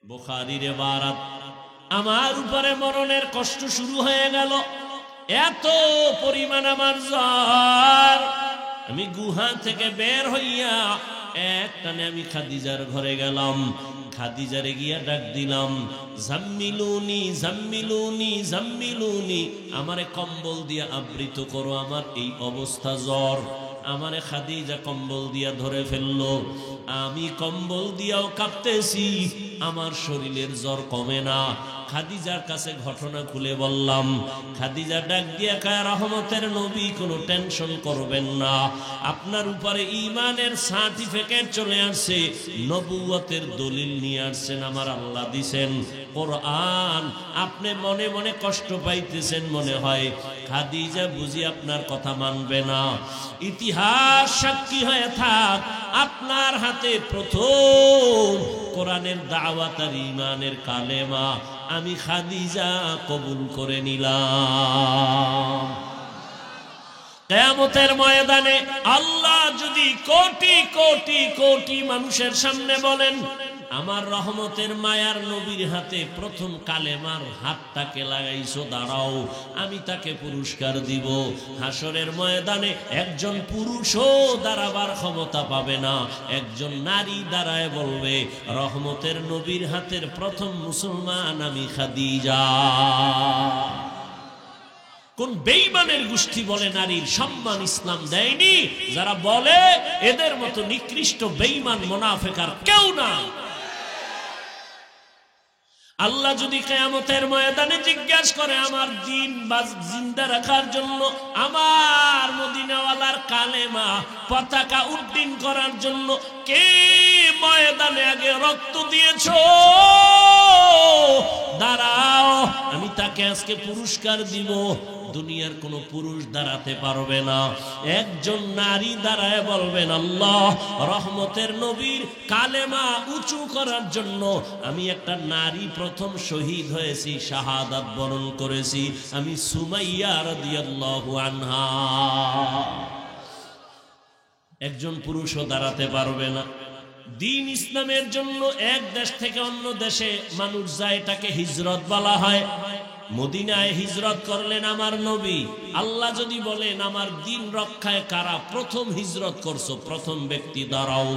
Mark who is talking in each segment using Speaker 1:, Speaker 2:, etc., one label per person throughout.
Speaker 1: বুখারীর ইবারত, আমার উপরে মরণের কষ্ট শুরু হয়ে গেল, এত পরিমাণ আমার জ্বর, আমি গুহা থেকে বের হইয়া একটানে আমি খাদিজার ঘরে গেলাম। খাদিজারে গিয়া ডাক দিলাম, জাম্মিলুনি জাম্মিলুনি জাম্মিলুনি, আমারে কম্বল দিয়া আবৃত করো, আমার এই অবস্থা জ্বর। আমারে খাদিজা কম্বল দিয়া ধরে ফেললো, আমি কম্বল দিয়াও কাঁপতেছি, আমার শরীরের জ্বর কমে না। খাদিজার কাছে ঘটনা খুলে বললাম। খাদিজা ডাক দিয়া কয়, রহমতের নবী, কোনো টেনশন করবেন না, আপনার উপরে ঈমানের সার্টিফিকেট চলে আসছে, নবুয়তের দলিল নিয়ে আসছেন, আমার আল্লাহ দিছেন কোরআন। আপনি মনে মনে কষ্ট পাইতেছেন মনে হয়, খাদিজা বুঝি আপনার কথা মানবে না। ইতিহাস সাক্ষী হয়ে থাক, আপনার হাতে প্রথম কোরআনের দাওয়াত আর ঈমানের কালেমা আমি খাদিজা কবুল করে নিলাম। কিয়ামতের ময়দানে আল্লাহ যদি কোটি কোটি কোটি মানুষের সামনে বলেন, আমার রহমতের মায়ার নবীর হাতে প্রথম কালেমার হাতটাকে লাগাইছো, দাঁড়াও, আমি তাকে পুরস্কার দিব। হাসরের ময়দানে একজন পুরুষও দাঁড়াবার ক্ষমতা পাবে না, একজন নারী দাঁড়ায় বলবে, রহমতের নবীর হাতের প্রথম মুসলমান আমি খাদিজা। কোন বেঈমানের গোষ্ঠী বলে নারীর সম্মান ইসলাম দেয়নি? যারা বলে এদের মতো নিকৃষ্ট বেঈমান মুনাফিক আর কেউ না। আল্লাহ যদি কিয়ামতের ময়দানে জিজ্ঞাসা করে, আমার দিন জিন্দা রাখার জন্য, আমার মদিনাওয়ালার কালেমা পতাকা উড্ডীন করার জন্য কে ময়দানে আগে রক্ত দিয়েছো, দাঁড়াও, আমি তাকে আজকে পুরস্কার দিব। দুনিয়ার কোন পুরুষ দাঁড়াতে পারবে না, একজন নারী দাঁড়ায় বলবেন, আল্লাহ, রহমতের নবীর কালেমা উঁচু করার জন্য আমি একটা নারী প্রথম শহীদ হয়েছি, শাহাদাত বরণ করেছি, আমি সুমাইয়া রাদিয়াল্লাহু আনহা। একজন পুরুষও দাঁড়াতে পারবে না। দিন ইসলামের জন্য এক দেশ থেকে অন্য দেশে মানুষ যায়, এটাকে হিজরত বলা হয়। মদিনায় হিজরত করলেন আমার নবী। আল্লাহ যদি বলেন, আমার দিন রক্ষায় কারা প্রথম হিজরত করছো, প্রথম ব্যক্তি দাঁড়াও,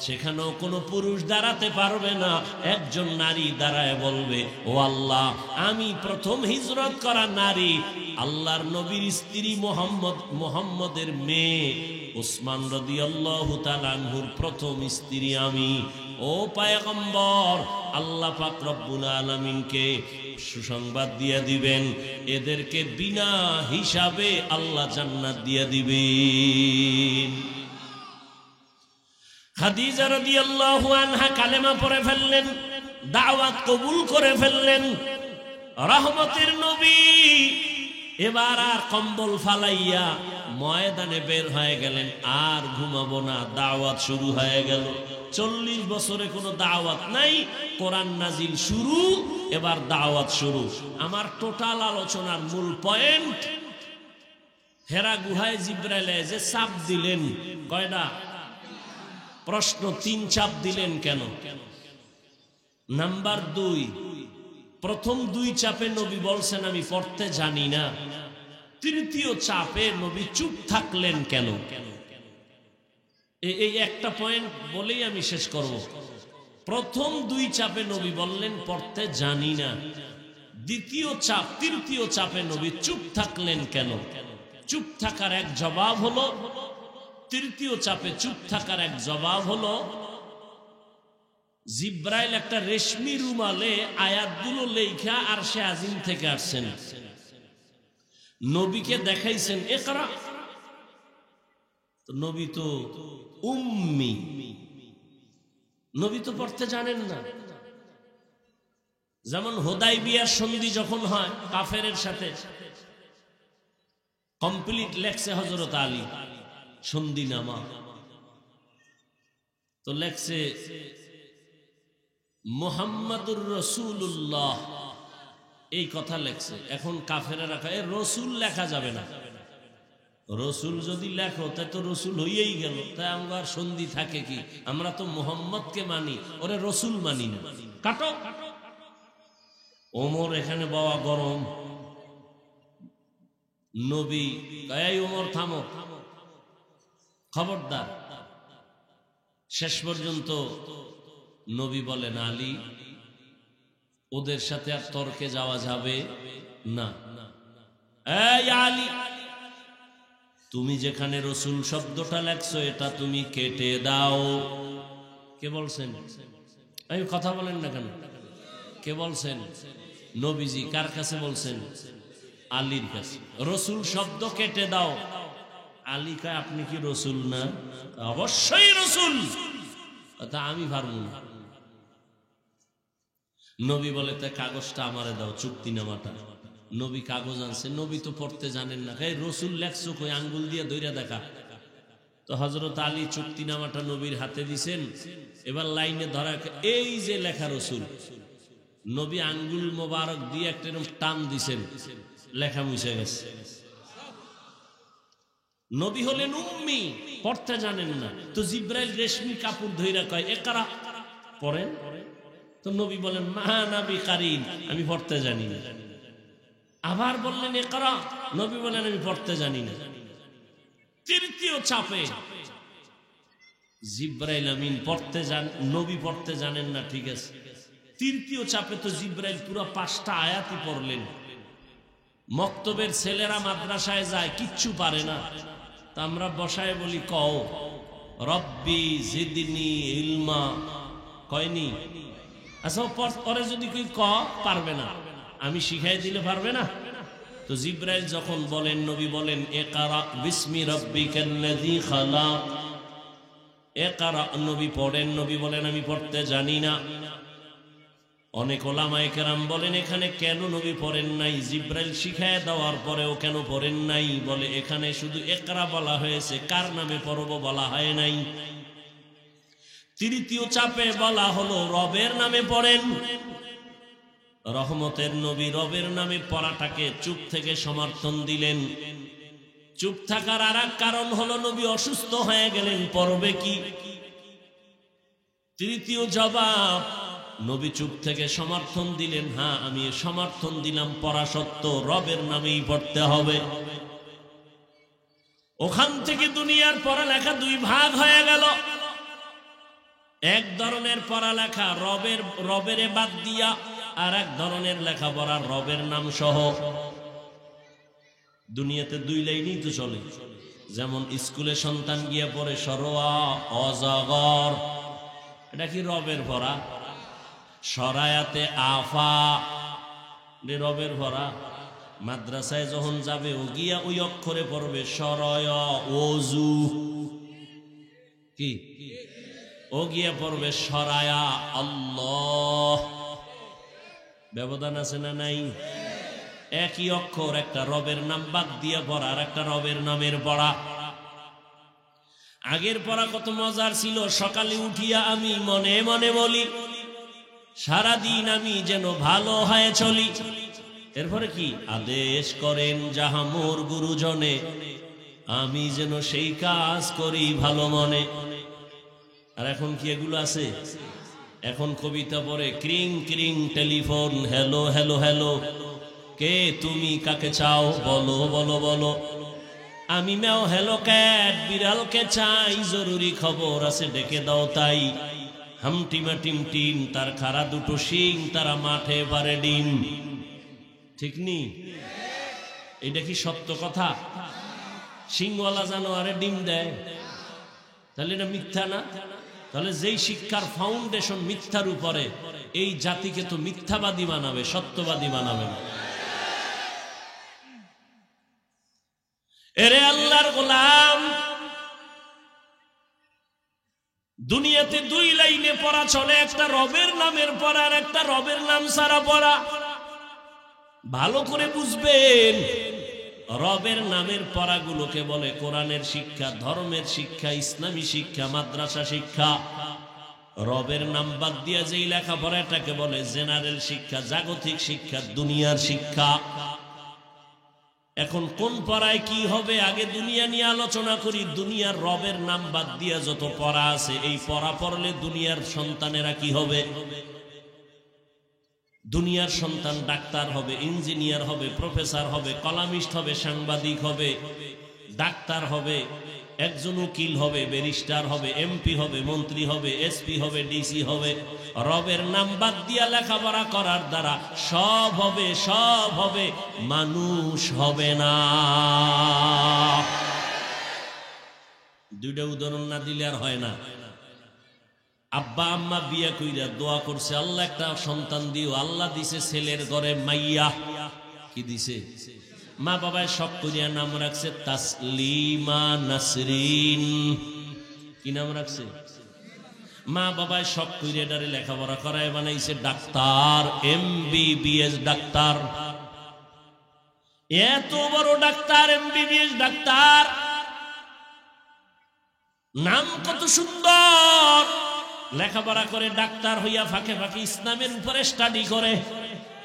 Speaker 1: সেখানেও কোনো পুরুষ দাঁড়াতে পারবে না, একজন নারী দাঁড়ায় বলবে, ও আল্লাহ, আমি প্রথম হিজরত করা নারী, আল্লাহর নবীর স্ত্রী মুহাম্মদের মেয়ে উসমান রাদিয়াল্লাহু তাআলা আনহুর প্রথম স্ত্রী আমি। ও পয়গম্বর, আল্লাহ পাক রব্বুল আলামিনকে সুসংবাদ দিয়ে দিবেন, এদেরকে বিনা হিসাবে আল্লাহ জান্নাত দিয়ে দিবেন। খাদিজা রাদিয়াল্লাহু আনহা কালেমা পড়ে ফেললেন, দাওয়াত কবুল করে ফেললেন। রহমতের নবী এবার আর কম্বল ফালাইয়া ময়দানে বের হয়ে গেলেন, আর ঘুমাবো না, দাওয়াত শুরু হয়ে গেল। 40 বছরে কোনো দাওয়াত নাই, কোরআন নাজিল শুরু, এবার দাওয়াত শুরু। আমার টোটাল আলোচনার মূল পয়েন্ট, হেরা গুহায় জিব্রাইল যে চাপ দিলেন, কয়টা প্রশ্ন, 3 চাপ দিলেন কেন? নাম্বার 2, প্রথম 2 চাপে নবী বলছেন আমি পড়তে জানি না। তৃতীয় চাপে নবী চুপ থাকলেন কেন? এই একটা পয়েন্ট বলেই আমি শেষ করব। প্রথম 2 চাপে নবী বললেন পড়তে জানি না। তৃতীয় চাপে নবী চুপ থাকলেন কেন? চুপ থাকার এক জবাব হলো, তৃতীয় চাপে চুপ থাকার এক জবাব হলো, জিব্রাইল একটা রেশমি রুমালে আয়াতগুলো লেখা আরশে আজিম থেকে আসছেন, নবীকে দেখাইছেন, ইকরা। নবী তো উম্মি, নবী তো পড়তে জানেন না। যেমন হুদাইবিয়ার সন্ধি যখন হয় কাফেরের সাথে, কমপ্লিট লেখছে হযরত আলী সন্ধিনামা, তো লেখছে মুহাম্মাদুর রাসূলুল্লাহ, এই কথা লেখছে। এখন কাফেরা রাখা, রসুল লেখা যাবে না, রসুল যদি লেখো তাই তো রসুল হইয়াই গেল, তাই আমার সন্ধি থাকে কি? আমরা তো মুহাম্মদকে মানি, ওরে রসুল মানি না। কাটো। ওমর এখানে বাবা গরম, নবী এই ওমর থামো, খবরদার। শেষ পর্যন্ত নবী বলেন, আলী ওদের সাথে আর তর্কে যাওয়া যাবে না। এই আলী, তুমি যেখানে রসুল শব্দটা লেখছো এটা তুমি কেটে দাও। কে বলছেন? এই কথা বলেন না কেন? কে বলছেন? নবীজি। কার কাছে বলছেন? আলীর কাছে। রসুল শব্দ কেটে দাও। আলী কয়, আপনি কি রসুল না? অবশ্যই রসুল। তা আমি পারবো না। নবী বলে, তা কাগজটা আমারে দাও, চুক্তিনামাটা। নবী কাগজ আনছে। নবী তো পড়তে জানেন না। এই রসুল লেখছো কই? আঙ্গুল দিয়ে ধইরা দেখা। তো হযরত আলী চুক্তিনামাটা নবীর হাতে দিছেন। এবার লাইনে ধরা, এই যে লেখা রসুল। নবী আঙ্গুল মোবারক দিয়ে একটা টান দিছেন, লেখা মুছে গেছে। নবী হলেন উম্মি, পড়তে জানেন না। তো জিব্রাইল রেশমি কাপড় ধইরা কয়, ইকরা, পড়েন। তো নবী বলেন, মা নবী কারিন, আমি পড়তে জানি না। আবার বললেন, ইকরা। নবী বলেন, আমি পড়তে জানি না। তৃতীয় চাপে জিব্রাইল আমিন পড়তে জান, নবী পড়তে জানেন না, ঠিক আছে। তৃতীয় চাপে তো জিব্রাইল পুরো 5টা আয়াতই পড়লেন। মক্তবের ছেলেরা মাদ্রাসায় যায়, কিচ্ছু পারে না। তা আমরা বসায় বলি, কও রব্বি জিদনি ইলমা, কয়নি? আচ্ছা, পরে যদি কই ক, পারবে না, আমি শিখাই দিলে পারবে না। তো জিব্রাইল যখন বলেন, নবী বলেন, ইকরা বিসমি রাব্বিকাল্লাযী খালাক, ইকরা, নবী পড়েন। নবী বলেন, আমি পড়তে জানি না। অনেক ওলামায়ে কেরাম বলেন, এখানে কেন নবী পড়েন নাই? জিব্রাইল শিখায় দেওয়ার পরেও কেন পড়েন নাই? বলে, এখানে শুধু ইকরা বলা হয়েছে, কার নামে পড়ব বলা হয় নাই। তৃতীয় চাপে বলা হলো রবের নামে পড়েন। রহমতের নবী রবের নামে পড়াটাকে চুপ থেকে সমর্থন দিলেন। চুপ থাকার আর এক কারণ হলো, নবী অসুস্থ হয়ে গেলেন, পড়বে কি? তৃতীয় জবাব, নবী চুপ থেকে সমর্থন দিলেন, হ্যাঁ আমি সমর্থন দিলাম, পড়া সত্য রবের নামেই পড়তে হবে। ওখান থেকে দুনিয়ার পড়ালেখা 2 ভাগ হয়ে গেল। এক ধরনের পড়ালেখা রবের বাদ দিয়া, আর এক ধরনের লেখাপড়া রবের নাম সহ। দুনিয়াতে 2 লাইনই তো চলে। যেমন স্কুলে সন্তান গিয়ে পড়ে সরোয়া অজগর, এটা কি রবের পড়া? সরায়াতে আফা, রবের পড়া। মাদ্রাসায় যখন যাবে, ও গিয়া ওই অক্ষরে পড়বে সরয় ওজু, কি ও গিয়া পড়বে সরায়া আল্লাহ। ব্যবধান আছে না নাই? একই অক্ষর, একটা রবের নাম বাদ দিয়া পড়া, আর একটা রবের নামের পড়া। আগের পড়া কত মজার ছিল। সকালে উঠিয়া আমি মনে মনে বলি, সারাদিন আমি যেন ভালো হয়ে চলি। এরপরে কি আদেশ করেন যাহা মোর গুরুজনে, আমি যেন সেই কাজ করি ভালো মনে। আর এখন কি এগুলো আছে? এখন কবিতা পড়ে, ক্রিং ক্রিং টেলিফোন, হ্যালো হ্যালো হ্যালো, কে তুমি, কাকে চাও, বলো বলো বলো। আমি ম্যাও হ্যালো ক্যাট, বিড়ালকে চাই, জরুরি খবর আছে ডেকে দাও তাই। হামটিমা টিম টিম, তার খাড়া 2টো শিং, তারা মাঠে পারে ডিম। ঠিক নি? এটা কি সত্য কথা? শিংওয়ালা জানোয়ারে ডিম দেয়, তাহলে এটা মিথ্যা না? তাহলে যেই শিক্ষার ফাউন্ডেশন মিথ্যার উপরে, এই জাতিকে তো মিথ্যাবাদী বানাবে, সত্যবাদী বানাবে না। এরে আল্লাহর গোলাম, দুনিয়াতে 2 লাইনে পড়া চলে, একটা রবের নামের পড়া আর একটা রবের নাম ছাড়া পড়া। ভালো করে বুঝবেন, রবের নামের পড়াগুলোকে বলে কোরআনের শিক্ষা, ধর্মের শিক্ষা, ইসলামী শিক্ষা, মাদ্রাসা শিক্ষা। রবের নাম বাদ দিয়ে যেই লেখাপড়াটাকে বলে জেনারেল শিক্ষা, জাগতিক শিক্ষা, দুনিয়ার শিক্ষা। এখন কোন পড়ায় কি হবে, আগে দুনিয়া নিয়ে আলোচনা করি। দুনিয়ার রবের নাম বাদ দিয়া যত পড়া আছে, এই পড়া পড়লে দুনিয়ার সন্তানেরা কি হবে? দুনিয়ার সন্তান ডাক্তার হবে, ইঞ্জিনিয়ার হবে, প্রফেসর হবে, কলামিস্ট হবে, সাংবাদিক হবে, ডাক্তার হবে, একজন উকিল হবে, ব্যারিস্টার হবে, এমপি হবে, মন্ত্রী হবে, এসপি হবে, ডিসি হবে। রবের নাম বাদ দিয়া লেখাপড়া করার দ্বারা সব হবে, সব হবে, মানুষ হবে না। দুইটা উদাহরণ না দিলে আর হয় না। আব্বা আম্মা বিয়া কইরা দোয়া করছে, আল্লাহ একটা সন্তান দিও। আল্লাহ দিছে ছেলের ঘরে মাইয়া। কি দিছে? মা বাবায় শখ করিয়া নাম রাখছে তাসলিমা নাসরিন। কি নাম রাখছে? মা বাবায় শখ করিয়া ডারে লেখাপড়া করায় বানাইছে ডাক্তার, MBBS ডাক্তার। এত বড় ডাক্তার, MBBS ডাক্তার, নাম কত সুন্দর। লেখাপড়া করে ডাক্তার হইয়া ফাঁকে ফাঁকে ইসলামের উপরে স্টাডি করে।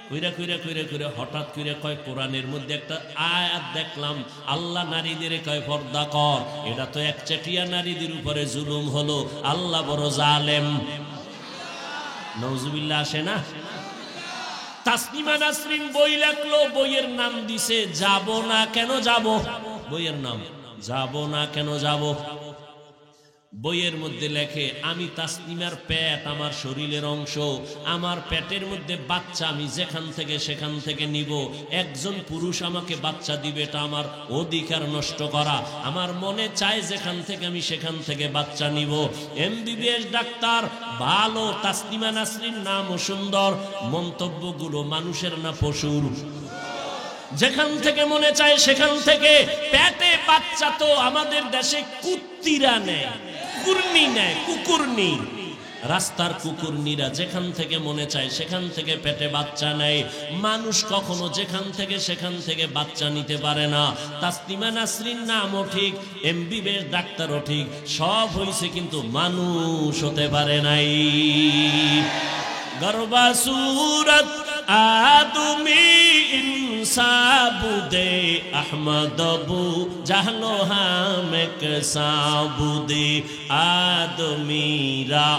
Speaker 1: কইরা কইরা কইরা কইরা হঠাৎ কইরা কয়, কোরআনের মধ্যে একটা আয়াত দেখলাম, আল্লাহ নারীদের কয় পর্দা কর। এটা তো একচেটিয়া নারীদের উপরে জুলুম হলো, আল্লাহ বড় জালেম। নাউজুবিল্লাহ আসে না? তাসলিমা নাসরিন বই লেখলো, বইয়ের নাম দিছে যাব না কেন যাব। বইয়ের নাম যাব না কেন যাব। বইয়ের মধ্যে লেখে, আমি তাসলিমার পেট আমার শরীরের অংশ, আমার পেটের মধ্যে বাচ্চা আমি যেখান থেকে সেখান থেকে নিব। একজন পুরুষ আমাকে বাচ্চা দিবে, এটা আমার অধিকার নষ্ট করা। আমার মনে চায় যেখান থেকে আমি সেখান থেকে বাচ্চা নিব। MBBS ডাক্তার ভালো, তাসলিমা নাসরিন নামও সুন্দর, মন্তব্যগুলো মানুষের না পশুর। যেখান থেকে মনে চায় সেখান থেকে। পেটে বাচ্চা তো আমাদের দেশে কুত্তিরা নেয়, কুকুরনি নেয়, কুকুরনি। রাস্তার কুকুরনিরা যেখান থেকে মনে চায় সেখান থেকে পেটে বাচ্চা নেয়। মানুষ কখনো যেখান থেকে সেখান থেকে বাচ্চা নিতে পারে না। তাসলিমা নাসরিন নামও ঠিক, MBBS ডাক্তারও ঠিক, সব হইছে, কিন্তু মানুষ হতে পারে নাই। গর্বা সুরত আদমি ইনসাবুদে আহমদবু জাহলো হামেক সাবুদে আদমিরা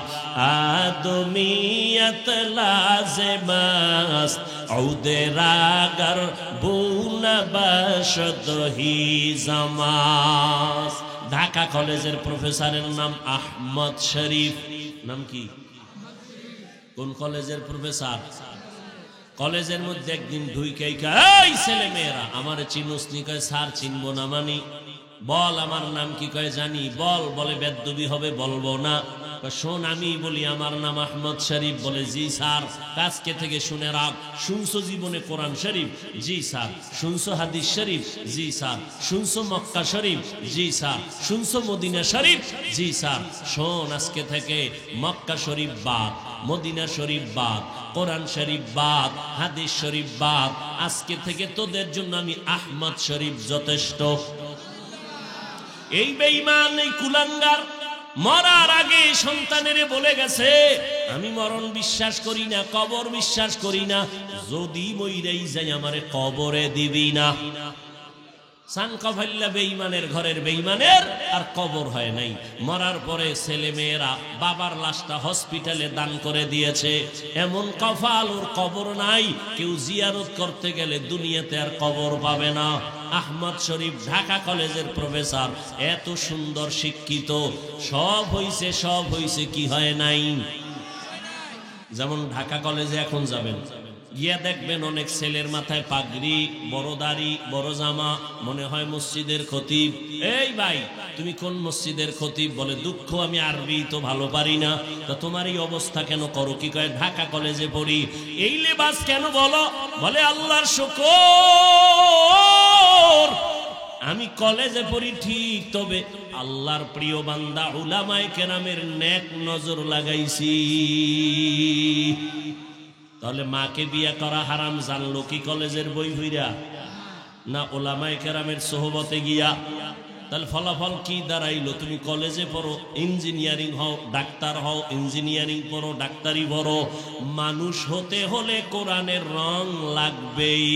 Speaker 1: আদমিয়ত লাজমাস ঔদে রাগর বুনা বশদ হি জামাস। ঢাকা কলেজের প্রফেসরের নাম আহমদ শরীফ। নাম কি? কোন কলেজের প্রফেসর? কলেজের মধ্যে একদিন ঢুইকাই, এই ছেলে মেয়েরা আমার চিনুস নি? কয় স্যার চিনবো না। মানি বল আমার নাম কি? কয় জানি। বল। বলে বেদবি হবে, বলবো না। শোন আমি বলি আমার নাম আহমদ শরীফ। বলে জি স্যার। আজকে থেকে শুনে রাখ। শুনছো জীবনে কোরআন শরীফ? জি স্যার। শুনছো হাদিস শরীফ? জি স্যার। শুনছো মক্কা শরীফ? জি স্যার। শুনছো মদিনা শরীফ? জি স্যার। শোন আজকে থেকে মক্কা শরীফ বাদ, মদিনা শরীফ বাদ, কোরআন শরীফ বাদ, হাদিস শরীফ বাদ। আজকে থেকে তোদের জন্য আমি আহমদ শরীফ যথেষ্ট। এই বেঈমান, এই কুলাঙ্গার মরার আগে সন্তানেরে বলে গেছে, আমি মরণ বিশ্বাস করি না, কবর বিশ্বাস করি না, যদি মইরাই যাই আমারে কবরে দিবি না। সানকাফাল্লা বেঈমানের ঘরের বেঈমানের আর কবর হয় নাই। মরার পরে ছেলে মেয়েরা বাবার লাশটা হসপিটালে দান করে দিয়েছে। এমন কফাল, ওর কবর নাই। কেউ জিয়ারত করতে গেলে দুনিয়াতে আর কবর পাবে না। আহমদ শরীফ ঢাকা কলেজের প্রফেসর, এত সুন্দর শিক্ষিত, সব হইছে, সব হইছে, কি হয় নাই? যেমন ঢাকা কলেজে এখন যাবেন, গিয়া দেখবেন অনেক ছেলের মাথায় পাগড়ি, বড় দাড়ি, বড় জামা, মনে হয় মসজিদের খতিব। এই ভাই তুমি কোন মসজিদের খতিব? বলে দুঃখ আমি আরবি তো ভালো পারি না। তা তোমার এই অবস্থা কেন করো? কি কয় ঢাকা কলেজে পড়ি। এই লেবাস কেন বলো? বলে আল্লাহর শুকর, আমি কলেজে পড়ি ঠিক, তবে আল্লাহর প্রিয় বান্দা উলামায়ে কেরামের নেক নজর লাগাইছি। তাহলে মাকে বিয়া করা হারাম জানলো কি কলেজের বই হইরা, না ওলামায়ে কেরামের সোহবতে গিয়া? তাহলে ফলাফল কি দাঁড়াইলো? তুমি কলেজে পড়ো, ইঞ্জিনিয়ারিং হও, ডাক্তার হও, ইঞ্জিনিয়ারিং পড়ো, ডাক্তারি পড়ো, মানুষ হতে হলে কোরআনের রং লাগবেই।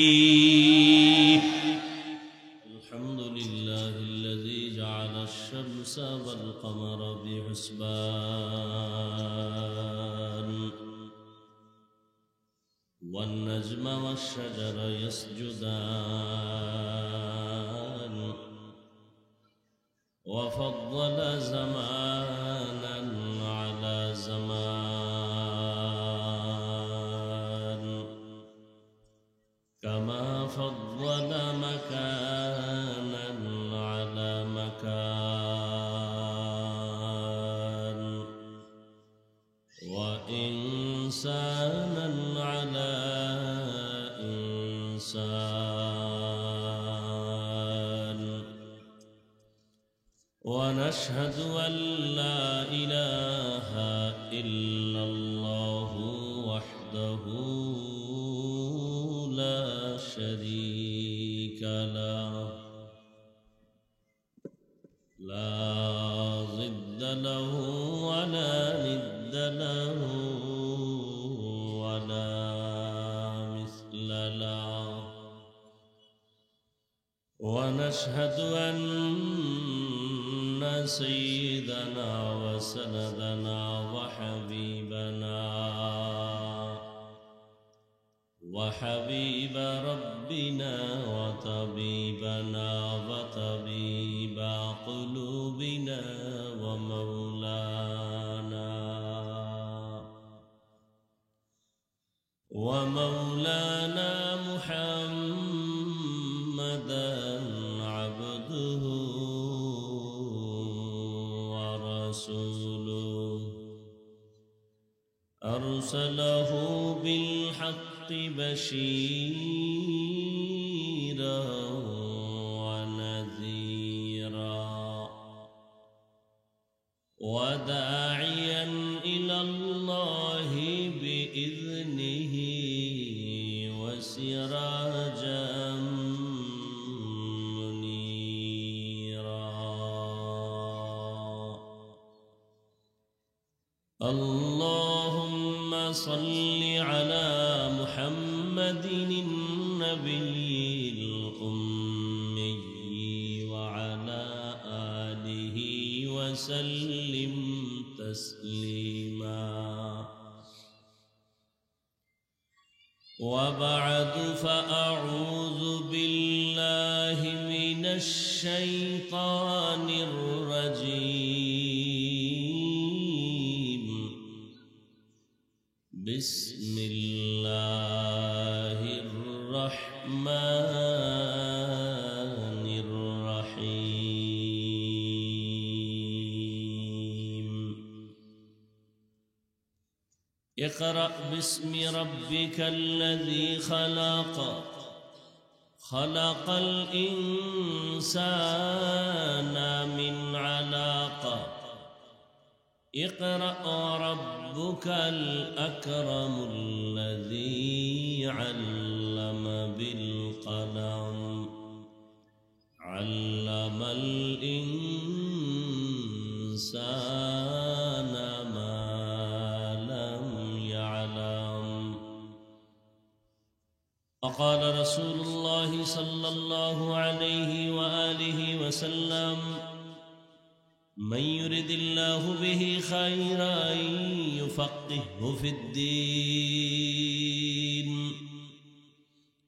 Speaker 1: আলহামদুলিল্লাহিল্লাযী জাআলাশ শামসা ওয়াল কমারা বিহুসবান। والنجم والشجر يسجدان وفضل زمانا على زمان كما فضل مكانا على مكان وإنسانا على إنسان ونشهد أن لا إله إلا الله وحده لا شريك له لا ضد له ولا ند له ولا مثل له ونشهد أن سيدنا وسندنا وحبيب ربنا وطبيبنا وطبيب قلوبنا ومولانا محمدا عبده ورسوله أرسله بالحق بشيرا ونذيرا وداعيا إلى الله بإذنه وسراجا منيرا اللهم صل على محمد النبي الأمي وعلى آله وسلم تسليما وبعد فأعوذ بالله من الشيطان الرجيم بسم الله الرحمن الرحيم اقرأ باسم ربك الذي خلق الإنسان من علق اقرأ ربك الأكرم الذي علم بالقلم علم الإنسان ما لم يعلم وقال رسول الله صلى الله عليه وآله وسلم من يرد الله به خيرا يفقهه في الدين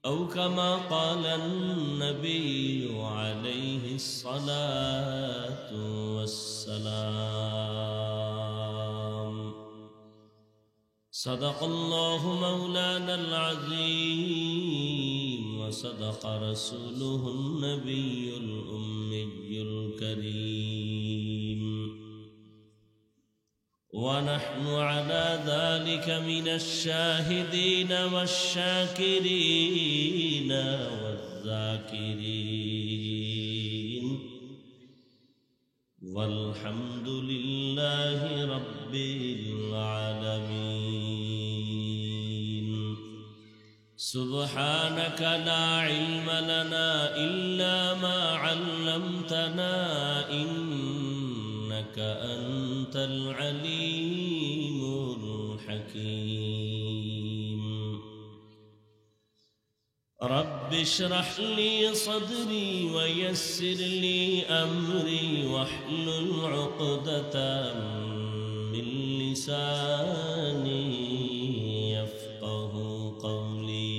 Speaker 1: أو كما قال النبي عليه الصلاة والسلام صدق الله مولانا العظيم وصدق رسوله النبي الأمي الكريم ونحن على ذلك من الشاهدين والشاكرين والذاكرين والحمد لله رب العالمين سبحانك لا علم لنا إلا ما علمتنا إنك أنت العليم الحكيم رب اشرح لي صدري ويسر لي أمري واحلل عقدة من لساني يفقه قولي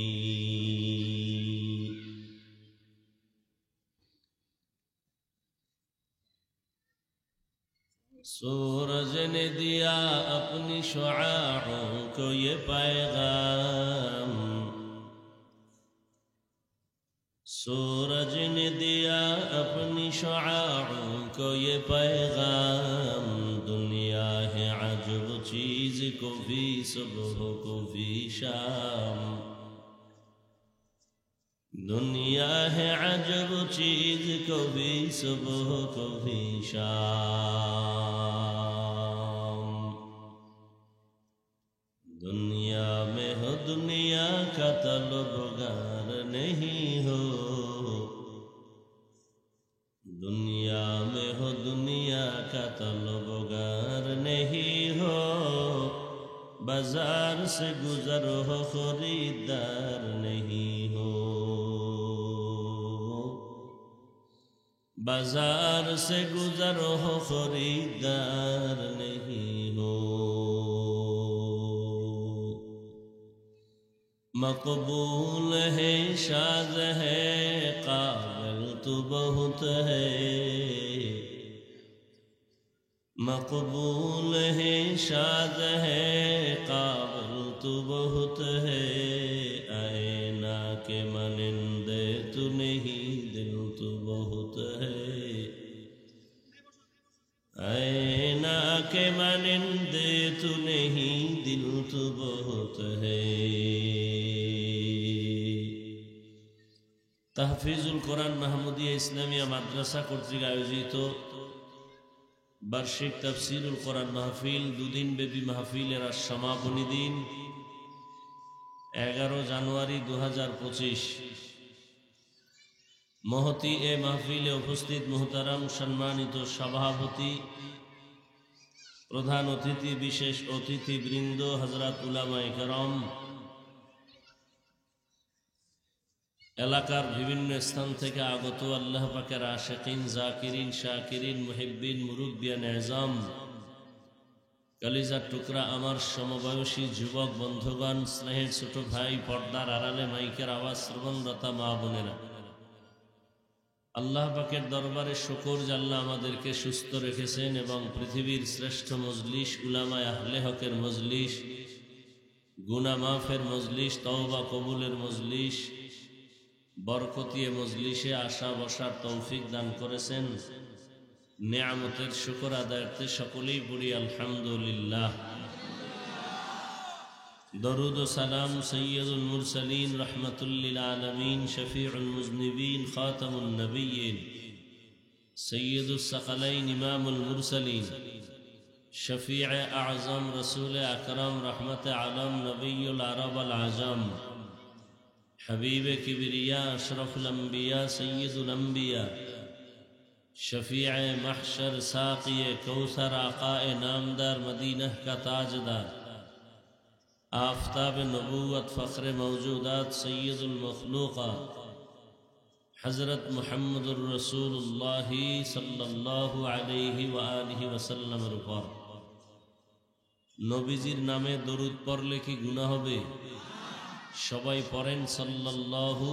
Speaker 1: सूरज ने दिया अपनी शुआओं को ये पैगाम, सूरज ने दिया अपनी शुआओं को ये पैगाम, दुनिया है अजब चीज को भी सुबह को भी शाम, दुनिया है अजब चीज को भी सुबह को भी शाम। दुनिया में हो दुनिया का तलबगार नहीं हो, दुनिया में हो दुनिया का तलबगार नहीं हो, बाजार से गुजर हो खरीदार नहीं हो, बाजार से गुजर हो खरीदार नहीं हो। मकबूल है शाज़ है काबिल तो बहुत है, मकबूल है शाज़ है काबिल तो बहुत है, आईना के मनिंदे तू नहीं दिल तो बहुत है, आईना के मनिंदे तू नहीं दिल तो बहुत है। তাহফিজুল কোরআন মাহমুদিয়া ইসলামিয়া মাদ্রাসা কর্তৃক আয়োজিত বার্ষিক তাফসীরুল কোরআন মাহফিল, দুদিন ব্যাপী মাহফিলের আজ সমাপনী দিন 11 জানুয়ারি 2025। মহতি এ মাহফিলে উপস্থিত মুহতারাম সম্মানিত সভাপতি, প্রধান অতিথি, বিশেষ অতিথিবৃন্দ, হযরত উলামায়ে কেরাম, এলাকার বিভিন্ন স্থান থেকে আগত আল্লাহ পাকের আশিকিন, জাকিরিন, শাকিরিন, মুহিব্বিন, মুরব্বিয়ান এজাম, কলিজার টুকরা আমার সমবয়সী যুবক বন্ধুগণ, স্নেহের ছোট ভাই, পর্দার আড়ালে মাইকের আওয়াজ শ্রবণরতা মা বোনেরা, আল্লাহ পাকের দরবারে শুকর যে আল্লাহ আমাদেরকে সুস্থ রেখেছেন এবং পৃথিবীর শ্রেষ্ঠ মজলিস, উলামায়ে আহলে হকের মজলিস, গুনাহ মাফের মজলিস, তওবা কবুলের মজলিস, বরকতিয়ে মজলিসে আসা বসার তৌফিক দান করেছেন। নেয়ামতের শুকর আদায়ার্থে সকলেই পড়ি আলহামদুলিল্লাহ। দরুদ ও সালাম সৈয়দুল মুরসালিন রহমাতুল লিল আলামিন, শফিউল মুজনিবিন, খাতামুন নবিয়্যিন, সৈয়দুস সাকালাইন, ইমামুল মুরসালিন, শফিউ আযম, রাসূল আকরাম, রহমতে আলম, নবিয়ুল আরব আল আজম, हबीब किबरिया, अशरफुल अंबिया, सय्यदुल अंबिया, शफीअ महशर, साक़िए कौसर, आक़ाए नामदार, मदीना का ताजदार, आफ़ताब नबूवत, फ़ख्र मौजूदात, सय्यदुल मखलूक़ात, हज़रत मुहम्मदुर रसूलुल्लाह सल्लल्लाहु अलैहि व आलिहि वसल्लम উপর নবীজির নামে দরুদ পড়লে কি গুনাহ হবে? সবাই পড়েন সাল্লাল্লাহু,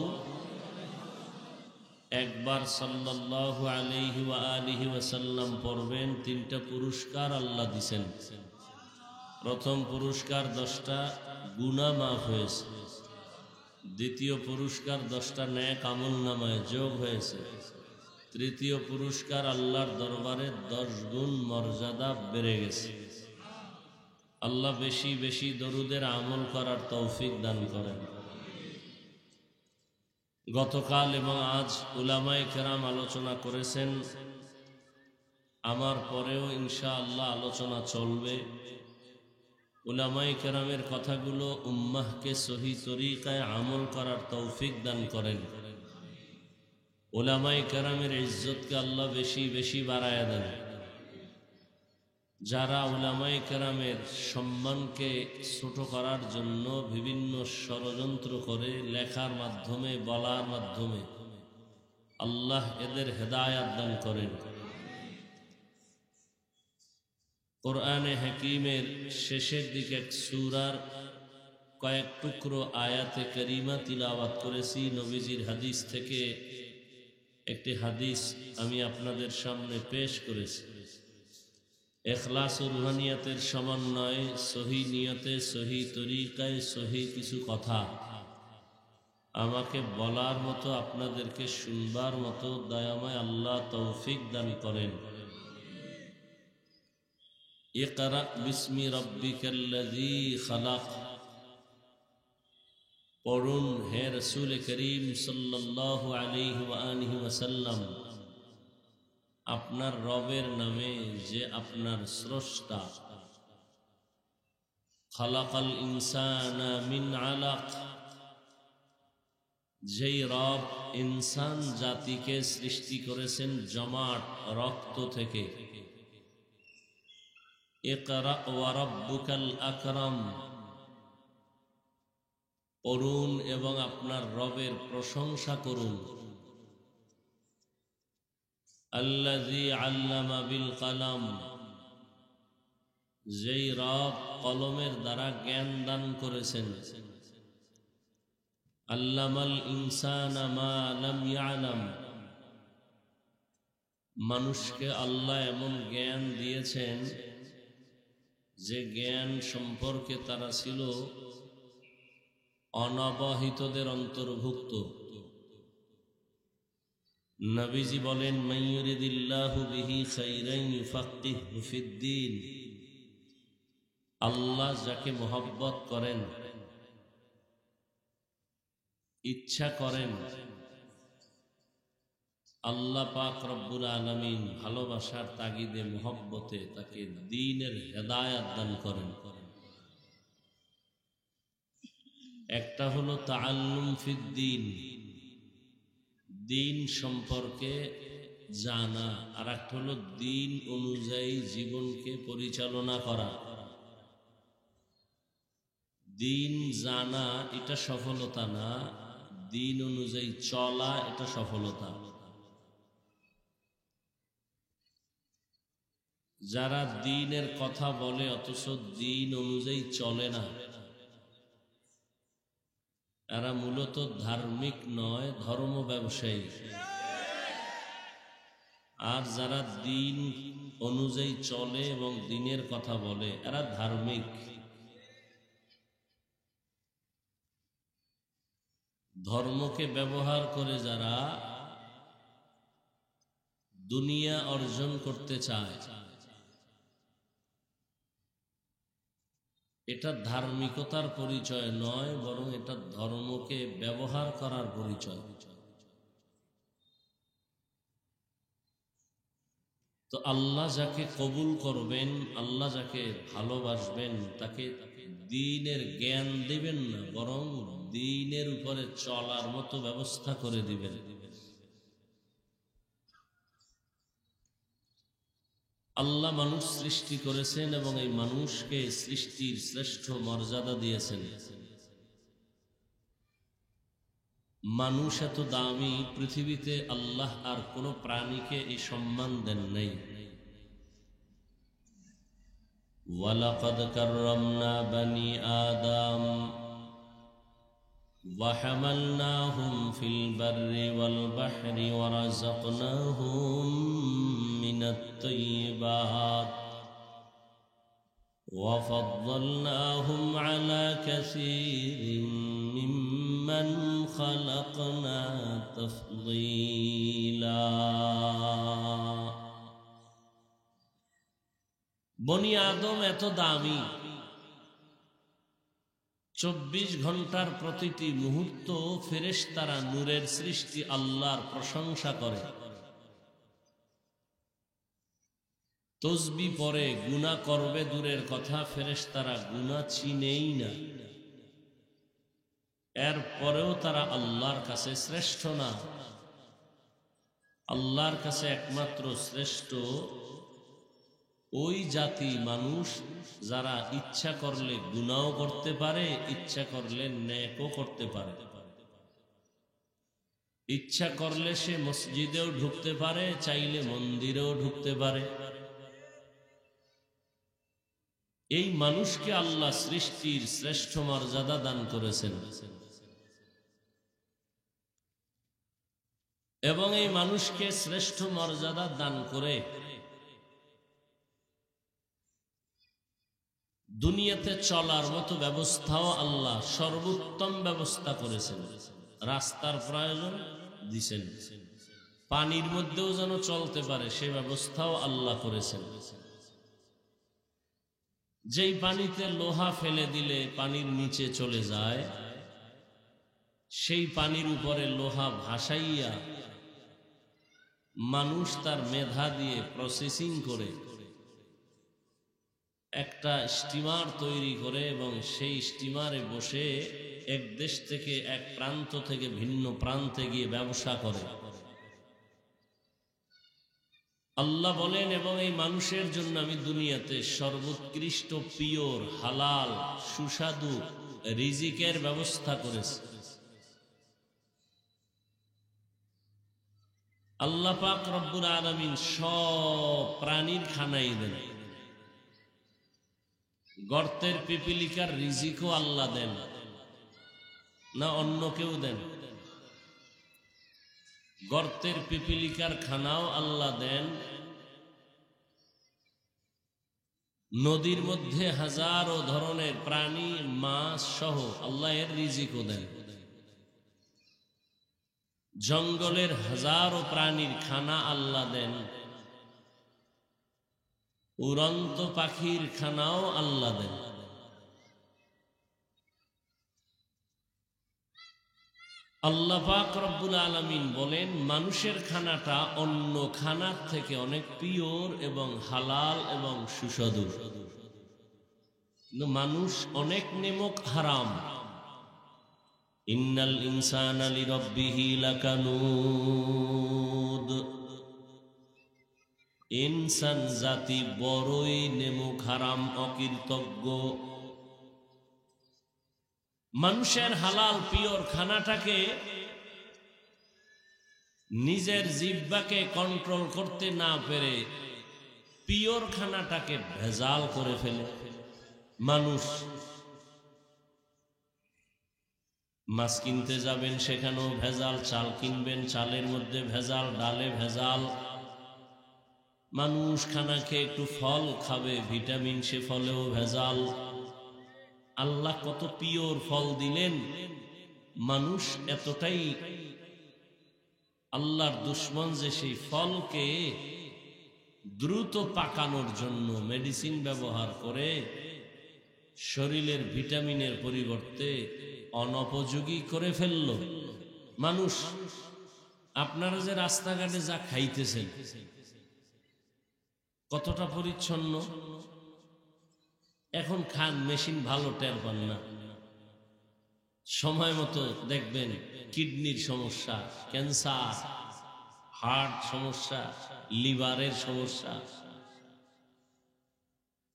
Speaker 1: একবার সাল্লাল্লাহু আলাইহি ওয়া আলিহি ওয়াসাল্লাম পড়বেন, 3টা পুরস্কার আল্লাহ দিবেন। প্রথম পুরস্কার 10টা গুনাহ মাফ হয়েছে, দ্বিতীয় পুরস্কার 10টা নেক আমল নামায় যোগ হয়েছে, তৃতীয় পুরস্কার আল্লাহর দরবারে 10 গুণ মর্যাদা বেড়ে গেছে। আল্লাহ বেশি বেশি দরুদের আমল করার তৌফিক দান করেন। গতকাল এবং আজ উলামায়ে কেরাম আলোচনা করেছেন, আমার পরেও ইনশাআল্লাহ আলোচনা চলবে। উলামায়ে কেরামের কথাগুলো উম্মাহকে সহি তরিকায় আমল করার তৌফিক দান করেন। উলামায়ে কেরামের ইজ্জতকে আল্লাহ বেশি বেশি বাড়ায়া দেন। যারা উলামায়ে কেরামের সম্মানকে ছোট করার জন্য বিভিন্ন ষড়যন্ত্র করে, লেখার মাধ্যমে, বলার মাধ্যমে, আল্লাহ এদের হেদায়াত দান করেন। কোরআনে হাকিমের শেষের দিকে এক সূরার কয়েক টুকরো আয়াতে করিমা তিলাওয়াত করেছি নবীজির হাদিস থেকে। একটি হাদিস আমি আপনাদের সামনে পেশ করেছি। ইখলাস ও রুহানিয়াতের সমন্বয়ে সহি নিয়তে, সহি তরিকায়, সহি কিছু কথা আমাকে বলার মতো, আপনাদেরকে শুনবার মতো দয়াময় আল্লাহ তৌফিক দান করেন। ইকরা বিস্মি রাব্বিকাল্লাযী খালাক। পড়ুন হে রাসূল করিম সাল্লাল্লাহু আলাইহি ওয়া আলিহি ওয়াসাল্লাম, আপনার রবের নামে যে আপনার স্রষ্টা। খালাকাল ইনসানা মিন আলাক, যেই রব ইনসান জাতিকে সৃষ্টি করেছেন জমাট রক্ত থেকে। ইকরা ওয়া রাব্বুকাল আকরাম। পড়ুন এবং আপনার রবের প্রশংসা করুন। আল্লাযী আল্লামা বিল কলম, যেই রব কলমের দ্বারা জ্ঞান দান করেছেন। আল্লামাল ইনসানা মা লাম ইয়ালাম, মানুষকে আল্লাহ এমন জ্ঞান দিয়েছেন যে জ্ঞান সম্পর্কে তারা ছিল অনবহিতদের অন্তর্ভুক্ত। নবীজি বলেন, মান ইউরিদিল্লাহু বিহি খাইরান ইউফাক্কিহু ফিদ্দীন। আল্লাহ যাকে মহব্বত করেন, ইচ্ছা করেন, আল্লাহ পাক রব্বুল আলামিন ভালোবাসার তাগিদে মহব্বতে তাকে দ্বীনের হেদায়েত দান করেন। একটা হলো তাআল্লুম ফিদ্দীন, দ্বীন সম্পর্কে জানা, আর একটা হলো দ্বীন অনুযায়ী জীবনকে পরিচালনা করা। দ্বীন জানা এটা সফলতা না, দ্বীন অনুযায়ী চলা এটা সফলতা। যারা দ্বীনের কথা বলে অথচ দ্বীন অনুযায়ী চলে না, এরা মূলত ধার্মিক নয়, ধর্ম ব্যবসায়ী। আর যারা দ্বীন অনুযায়ী চলে এবং দ্বীনের কথা বলে, এরা ধার্মিক। ধর্মকে ব্যবহার করে যারা দুনিয়া অর্জন করতে চায়, এটা ধার্মিকতার পরিচয় নয়, বরং এটা ধর্মকে ব্যবহার করার পরিচয়। তো আল্লাহ যাকে কবুল করবেন, আল্লাহ যাকে ভালোবাসবেন, তাকে দ্বীনের জ্ঞান দিবেন না, বরং দ্বীনের উপরে চলার মতো ব্যবস্থা করে দিবেন। আল্লাহ মানুষ সৃষ্টি করেছেন এবং এই মানুষকে সৃষ্টির শ্রেষ্ঠ মর্যাদা দিয়েছেন। মানুষ এত দামি, পৃথিবীতে আল্লাহ আর কোন প্রাণীকে এই সম্মান দেন নাই। ওয়ালাকাদ কাররামনা বানি আদম ওয়া হামালনাহুম ফিল বাররি ওয়াল বাহরি ওয়া রাযাকনাহুম মিনাত তাইয়্যিবাত ওয়া ফাদ্দালনাহুম আলা কাসীরিন মিম্মান খালাকনা তাফদীলা। বনি আদম এত দামি, 24 ঘন্টার প্রতিটি মুহূর্ত ফেরেশতারা নূরের সৃষ্টি আল্লাহর প্রশংসা করে, তসবিহ পড়ে, গুনাহ করবে দূরের কথা, ফেরেশতারা গুনাহ চিনেই না। এরপরেও তারা আল্লাহর কাছে শ্রেষ্ঠ না। আল্লাহর কাছে একমাত্র শ্রেষ্ঠ ওই জাতি মানুষ যারা ইচ্ছা করলে গুনাহ করতে পারে, ইচ্ছা করলে নেকও করতে পারে। ইচ্ছা করলে সে মসজিদেও ঢুকতে পারে, চাইলে মন্দিরেও ঢুকতে পারে। এই মানুষকে আল্লাহ সৃষ্টির শ্রেষ্ঠ মর্যাদা দান করেছেন এবং এই মানুষকে শ্রেষ্ঠ মর্যাদা দান করে দুনিয়াতে চলার মতো ব্যবস্থাও আল্লাহ সর্বোত্তম ব্যবস্থা করেছেন। রাস্তার প্রয়োজন দিছেন, পানির মধ্যেও যেন চলতে পারে সে ব্যবস্থাও আল্লাহ করেছেন। যেই পানিতে লোহা ফেলে দিলে পানির নিচে চলে যায়, সেই পানির উপরে লোহা ভাসাইয়া মানুষ তার মেধা দিয়ে প্রসেসিং করে একটা স্টিমার তৈরি করে এবং সেই স্টিমারে বসে এক দেশ থেকে এক প্রান্ত থেকে ভিন্ন প্রান্তে গিয়ে ব্যবসা করে। আল্লাহ বলেন, এবং এই মানুষের জন্য আমি দুনিয়াতে সর্বোৎকৃষ্ট পিওর হালাল সুস্বাদু রিজিকের ব্যবস্থা করেছি। আল্লাহ পাক রব্বুল আলামিন সব প্রাণীর খানাই দেন। গর্তের পিপিলিকার রিজিকও আল্লাহ দেন না অন্য কেউ দেন? গর্তের পিপিলিকার খানাও আল্লাহ দেন। নদীর মধ্যে হাজারো ধরনের প্রাণী মাছ সহ আল্লাহ এর রিজিকও দেন। জঙ্গলের হাজারো প্রাণীর খানা আল্লাহ দেন। উড়ন্ত পাখির খানাও আল্লাহ দেন। আল্লাহ পাক রব্বুল আলামিন বলেন, মানুষের খানাটা অন্য খানার থেকে অনেক পিওর এবং হালাল এবং সুস্বাদু। মানুষ অনেক নেমক হারাম। ইন্নাল ইনসানা লিরাব্বিহি লাকানুদ। ইনসান জাতি বড়ই নেমক হারাম, অকৃতজ্ঞ। মানুষের হালাল পিওর খানাটাকে নিজের জিহ্বাকে কন্ট্রোল করতে না পেরে পিওর খানাটাকে ভেজাল করে ফেলে। মানুষ মাছ কিনতে যাবেন, সেখানেও ভেজাল। চাল কিনবেন, চালের মধ্যে ভেজাল, ডালে ভেজাল। মানুষ খানা খেয়ে একটু ফল খাবে, ভিটামিন, সে ফলেও ভেজাল। আল্লাহ কত পিওর ফল দিলেন, মানুষ এতটাই আল্লাহর দুশ্মন যে সেই ফলকে দ্রুত পাকানোর জন্য মেডিসিন ব্যবহার করে শরীরের ভিটামিনের পরিবর্তে অনুপযোগী করে ফেলল। মানুষ, আপনারা যে রাস্তাঘাটে যা খাইতেছেন কতটা পরিচ্ছন্ন? এখন খান, মেশিন ভালো টের পান না। সময় মতো দেখবেন কিডনির সমস্যা, ক্যান্সার, হার্ট সমস্যা, লিভারের সমস্যা।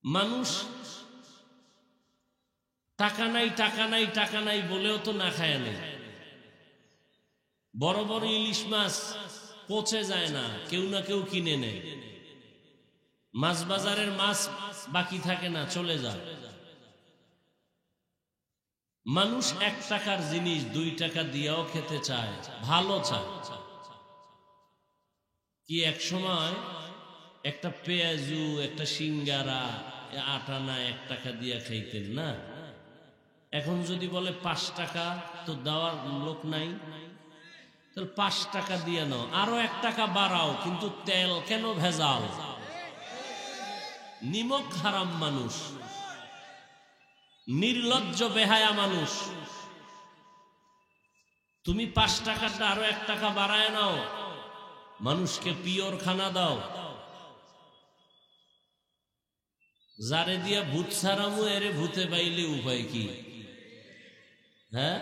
Speaker 1: মানুষ টাকা নাই টাকা নাই টাকা নাই বলেও তো না খায় নেই। বড় বড় ইলিশ মাছ পচে যায় না, কেউ না কেউ কিনে নেয়। মাছ বাজারের মাছ বাকি থাকে না, চলে যায়। মানুষ 1 টাকার জিনিস 2 টাকা দিয়েও খেতে চায়, ভালো চায়। কি এক সময় একটা পেঁয়াজু, একটা সিঙ্গারা 8 আনা 1 টাকা দিয়ে খাইতেন না? এখন যদি বলে 5 টাকা, তো দেওয়ার লোক নাই। তাহলে 5 টাকা দিয়ে নাও, আরো 1 টাকা বাড়াও, কিন্তু তেল কেন ভেজাল? নিমক হারাম মানুষ, নির্লজ্জ বেহায়া মানুষ। তুমি 5 টাকাটা আরো 1 টাকা বাড়ায় নাও, মানুষকে পিওর খানা দাও। যারে দিয়া ভূত ছাড়ামু, এরে ভূতে পাইলে উপায় কি? হ্যাঁ,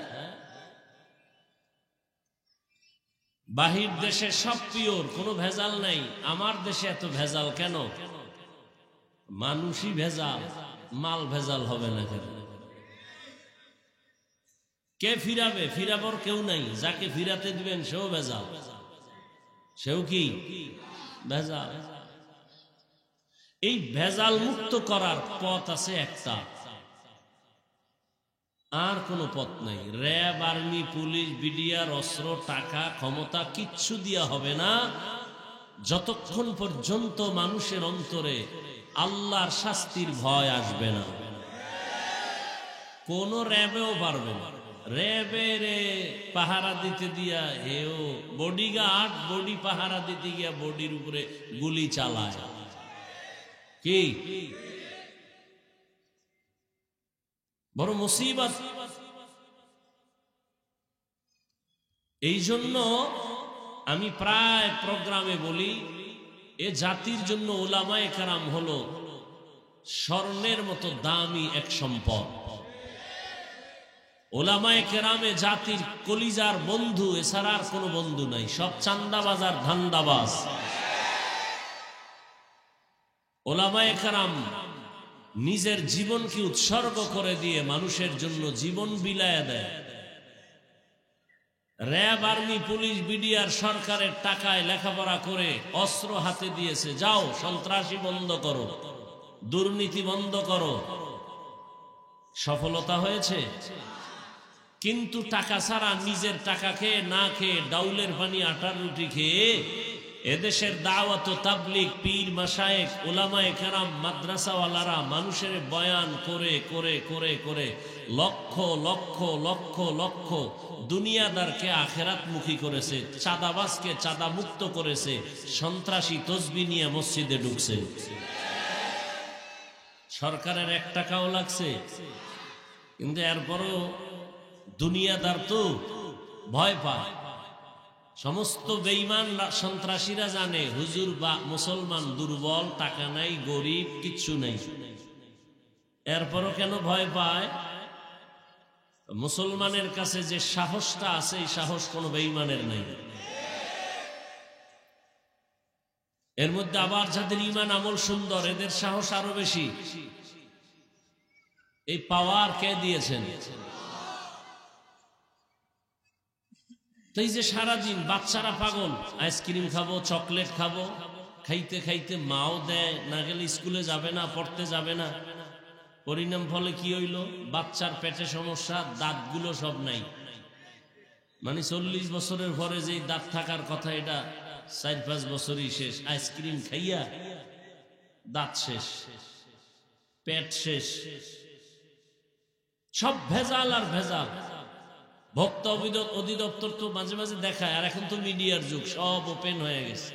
Speaker 1: বাহির দেশে সব পিওর, কোনো ভেজাল নাই। আমার দেশে এত ভেজাল কেন? মানুষই ভেজাল, মাল ভেজাল হবে না কেন? কে ফিরাবে? ফিরাবার কেউ নাই। যাকে ফিরাতে দিবেন সেও ভেজাল, সেও কি ভেজাল। এই ভেজাল মুক্ত করার পথ আছে একটা, আর কোনো পথ নাই। র্যাব, আর্মি, পুলিশ, বিডিআর, অস্ত্র, টাকা, ক্ষমতা কিচ্ছু দিয়া হবে না যতক্ষণ পর্যন্ত মানুষের অন্তরে আল্লাহর শাস্তির ভয় আসবে না। কোন র্যাবেও পারবে না। র্যাবের পাহারা দিতে দিয়া হেও বডিগার্ড বডি পাহারা দিতে গিয়া বডির উপরে গুলি চালায়, কি বড় মুসিবত। এই জন্য আমি প্রায় প্রোগ্রামে বলি, এ জাতির জন্য উলামায়ে কেরাম হলো স্বর্ণের মতো দামি এক সম্পদ। উলামায়ে কেরামে জাতির কলিজার বন্ধু, এছাড়া আর কোনো বন্ধু নাই। সব চান্দাবাজ আর ধান্দাবাজ। উলামায়ে কেরাম নিজের জীবনকে উৎসর্গ করে দিয়ে মানুষের জন্য জীবন বিলায়া দেয়। র্যাব, আর্মি, পুলিশ, বিডিআর সরকারের টাকায় লেখাপড়া করে অস্ত্র হাতে দিয়েছে, যাও সন্ত্রাসী বন্ধ করো, দুর্নীতি বন্ধ করো। সফলতা হয়েছে, কিন্তু টাকা ছাড়া নিজের টাকা খেয়ে না খেয়ে ডাউলের পানি আটার রুটি খেয়ে এদেশের দাওয়াত ও তাবলীগ, পীর, মাশায়েখ, উলামায়ে কেরাম, মাদ্রাসাওয়ালারা মানুষের বয়ান করে করে করে করে লক্ষ লক্ষ লক্ষ লক্ষ দুনিয়াদারকে আখেরাতমুখী করেছে, চাঁদাবাজকে চাঁদা মুক্ত করেছে, সন্ত্রাসী তসবিহ নিয়ে মসজিদে ঢুকছে। সরকারের 1 টাকাও লাগছে, কিন্তু এরপরও দুনিয়াদার তো ভয় পায়। সমস্ত বেঈমান সন্ত্রাসীরা জানে হুজুর বা মুসলমান দুর্বল, টাকা নাই, গরিব, কিচ্ছু নাই। এরপরও কেন ভয় পায়? মুসলমানের কাছে যে সাহসটা আছে, এই সাহস কোনো বেঈমানের নাই। এর মধ্যে আবার যাদের ঈমান আমল সুন্দর, এদের সাহস আরো বেশি। এই পাওয়ার কে দিয়েছেন? তো এই যে সারাদিন বাচ্চারা পাগল, আইসক্রিম খাবো, চকলেট খাবো, খাইতে খাইতে মাও দেয়, না গেলে স্কুলে যাবে না, পড়তে যাবে না। পরিণাম ফলে কি হইল? বাচ্চার পেটে সমস্যা, দাঁতগুলো সব নাই। মানে 40 বছরের পরে যে দাঁত থাকার কথা, এটা 4-5 বছরই শেষ। আইসক্রিম খাইয়া দাঁত শেষ, পেট শেষ, সব ভেজাল আর ভেজাল। ভোক্তা অধিদপ্তর তো মাঝে মাঝে দেখায়, আর এখন তো মিডিয়ার যুগ, সব ওপেন হয়ে গেছে,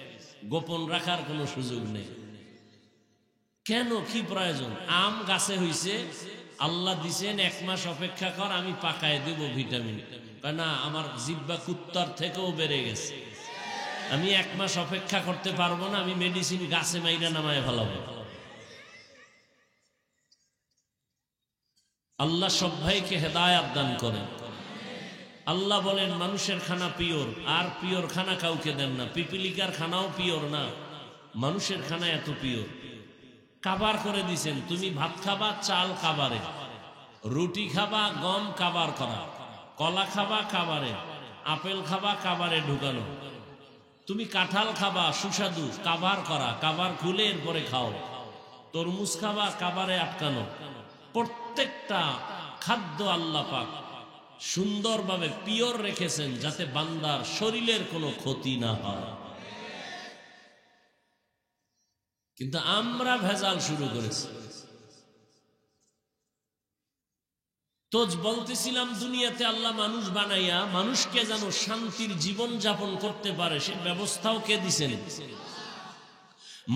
Speaker 1: গোপন রাখার কোনো সুযোগ নেই। কেন, কি প্রয়োজন? আম গাছে হইছে, আল্লাহ দিছেন, 1 মাস অপেক্ষা কর, আমি পাকায় দেব ভিটামিন। না, আমার জিহ্বা কুত্তার থেকেও বেড়ে গেছে, আমি 1 মাস অপেক্ষা করতে পারবো না, আমি মেডিসিন গাছে মাইরা নামায় ফেলাবো। আল্লাহ সব ভাইকে হেদায়েত দান করেন। আল্লাহ বলেন মানুষের খানা পিওর, আর পিওর খানা কাউকে দেন না। পিপিলিকার খানাও পিওর না, মানুষের খানা এত পিওর। কাবার করে দিছেন, তুমি ভাত খাবা চাল কাবারে, রুটি খাবা গম কাবার করা, কলা খাবা কাবারে, আপেল খাবা কাবারে ঢুকানো, তুমি কাঁঠাল খাবা সুস্বাদু কাবার করা, কাবার খুলে এরপরে খাও, তরমুজ খাবা কাবারে আটকানো। প্রত্যেকটা খাদ্য আল্লাহ পাক সুন্দরভাবে পিওর রেখেছেন, যাতে বান্দার শরীরের কোনো ক্ষতি না হয়। কিন্তু আমরা ভেজাল শুরু করেছি। তো বলতেছিলাম, দুনিয়াতে আল্লাহ মানুষ বানাইয়া মানুষকে যেন শান্তির জীবন যাপন করতে পারে, সে ব্যবস্থাও কে দিছেন?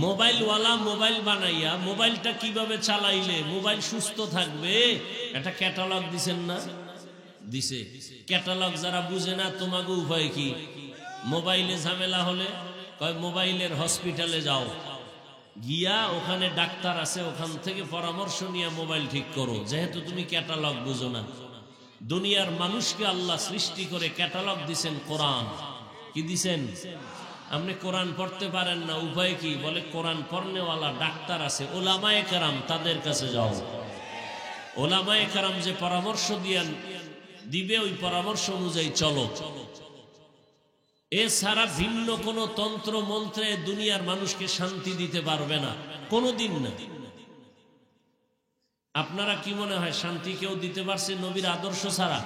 Speaker 1: মোবাইলওয়ালা মোবাইল বানাইয়া মোবাইলটা কিভাবে চালাইলে মোবাইল সুস্থ থাকবে, এটা ক্যাটালগ দিছেন না? দিছে। ক্যাটালগ যারা বুঝে না, তোমাকে উপায় কি? মোবাইলে ঝামেলা হলে কয় মোবাইলের হসপিটালে যাও, গিয়া ওখানে ডাক্তার আছে, ওখান থেকে পরামর্শ নিয়ে মোবাইল ঠিক করো, যেহেতু তুমি ক্যাটালগ বুঝো না। দুনিয়ার মানুষকে আল্লাহ সৃষ্টি করে ক্যাটালগ দিছেন কোরআন। কি দিছেন? আপনি কোরআন পড়তে পারেন না, উপায় কি? বলে কোরআন পড়নেওয়ালা ডাক্তার আছে, উলামায়ে কেরাম, তাদের কাছে যাও। উলামায়ে কেরাম যে পরামর্শ দিবে, ওই পরামর্শ অনুযায়ী চলো। এছাড়া ভিন্ন কোনো তন্ত্র মন্ত্রে দুনিয়ার মানুষকে শান্তি দিতে পারবে না, কোনোদিন না। আপনারা কি মনে হয় শান্তি কেউ দিতে পারছে নবীর আদর্শ ছাড়া?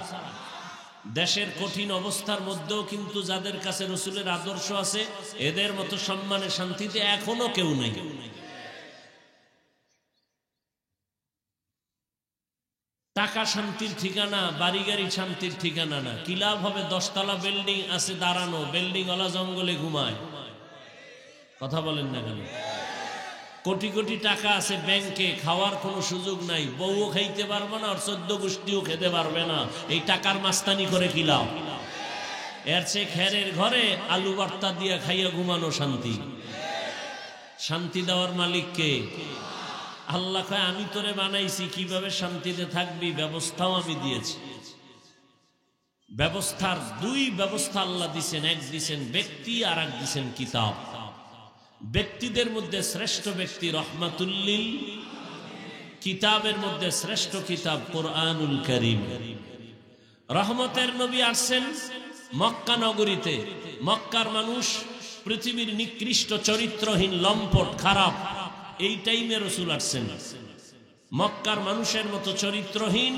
Speaker 1: দেশের কঠিন অবস্থার মধ্যেও কিন্তু যাদের কাছে রসুলের আদর্শ আছে, এদের মতো সম্মানে শান্তিতে এখনো কেউ নেই। টাকা শান্তির ঠিকানা, বাড়ি গাড়ি শান্তির ঠিকানা না। কি লাভ হবে 10 তলা বিল্ডিং আছে দাঁড়ানো, বিল্ডিং ওয়ালা জঙ্গলে ঘুমায়? কথা বলেন না কেন? কোটি কোটি টাকা আছে ব্যাংকে, খাওয়ার কোনো সুযোগ নাই, বউও খাইতে পারবে না আর 14 গোষ্ঠীও খেতে পারবে না। এই টাকার মাস্তানি করে কি লাভ? এর চেয়ে খেরের ঘরে আলু ভর্তা দিয়া খাইয়া ঘুমানো শান্তি। শান্তি দেওয়ার মালিক কে? আল্লাহ কয় আমি তোরে বানাইছি, কিভাবে শান্তিতে থাকবি ব্যবস্থাও আমি দিয়েছি। ব্যবস্থার দুই ব্যবস্থা আল্লাহ দিছেন, এক দিছেন ব্যক্তি আর এক দিছেন কিতাব। ব্যক্তিদের মধ্যে শ্রেষ্ঠ ব্যক্তি রহমাতুল্লিল, কিতাবের মধ্যে শ্রেষ্ঠ কিতাব কোরআনুল কারীম। রহমতের নবী আসছেন মক্কা নগরীতে। মক্কার মানুষ পৃথিবীর নিকৃষ্ট চরিত্রহীন, লম্পট, খারাপ। এই টাইমে রসুল আসছেন। মক্কার মানুষের মতো চরিত্রহীন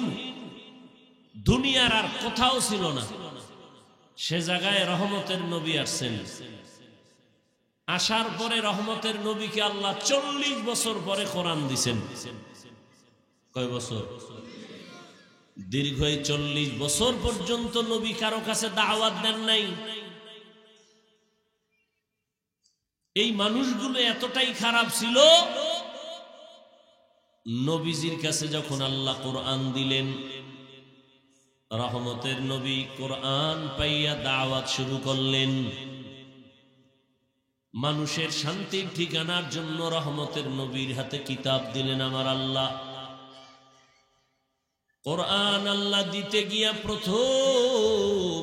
Speaker 1: দুনিয়ার আর কোথাও ছিল না। সে জায়গায় রহমতের নবী আসছেন। আসার পরে রহমতের নবীকে আল্লাহ 40 বছর পরে কোরআন দিছেন। কয় বছর? দীর্ঘ 40 বছর পর্যন্ত নবী কারো কাছে দাওয়াত দেন নাই। এই মানুষগুলো এতটাই খারাপ ছিল, নবীজির কাছে যখন আল্লাহ কোরআন দিলেন, রহমতের নবী কোরআন পাইয়া দাওয়াত শুরু করলেন। মানুষের শান্তির ঠিকানার জন্য রহমতের নবীর হাতে কিতাব দিলেন আমার আল্লাহ। কোরআন আল্লাহ দিতে গিয়া প্রথম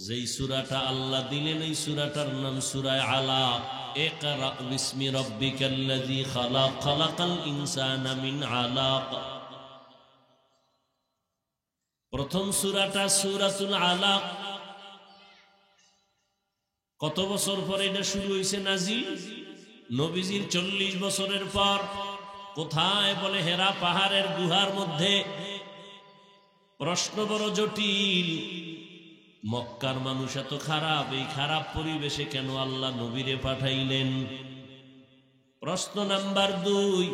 Speaker 1: যেই সূরাটা আল্লাহ দিলেন, এই সূরাটার নাম সূরা আলাক। ইকরা বিসমি রাব্বিকাল্লাযী খালাক, খালাকাল ইনসানা মিন আলাক। প্রথম সূরাটা সূরাতুল আলাক। কত বছর পরে এটা শুরু হয়েছে নাজিল? নবীজির 40 বছরের পর। কোথায়? বলে হেরা পাহাড়ের গুহার মধ্যে। প্রশ্ন বড় জটিল, মক্কার মানুষ এত খারাপ, এই খারাপ পরিবেশে কেন আল্লাহ নবীরে পাঠাইলেন? প্রশ্ন নাম্বার 2,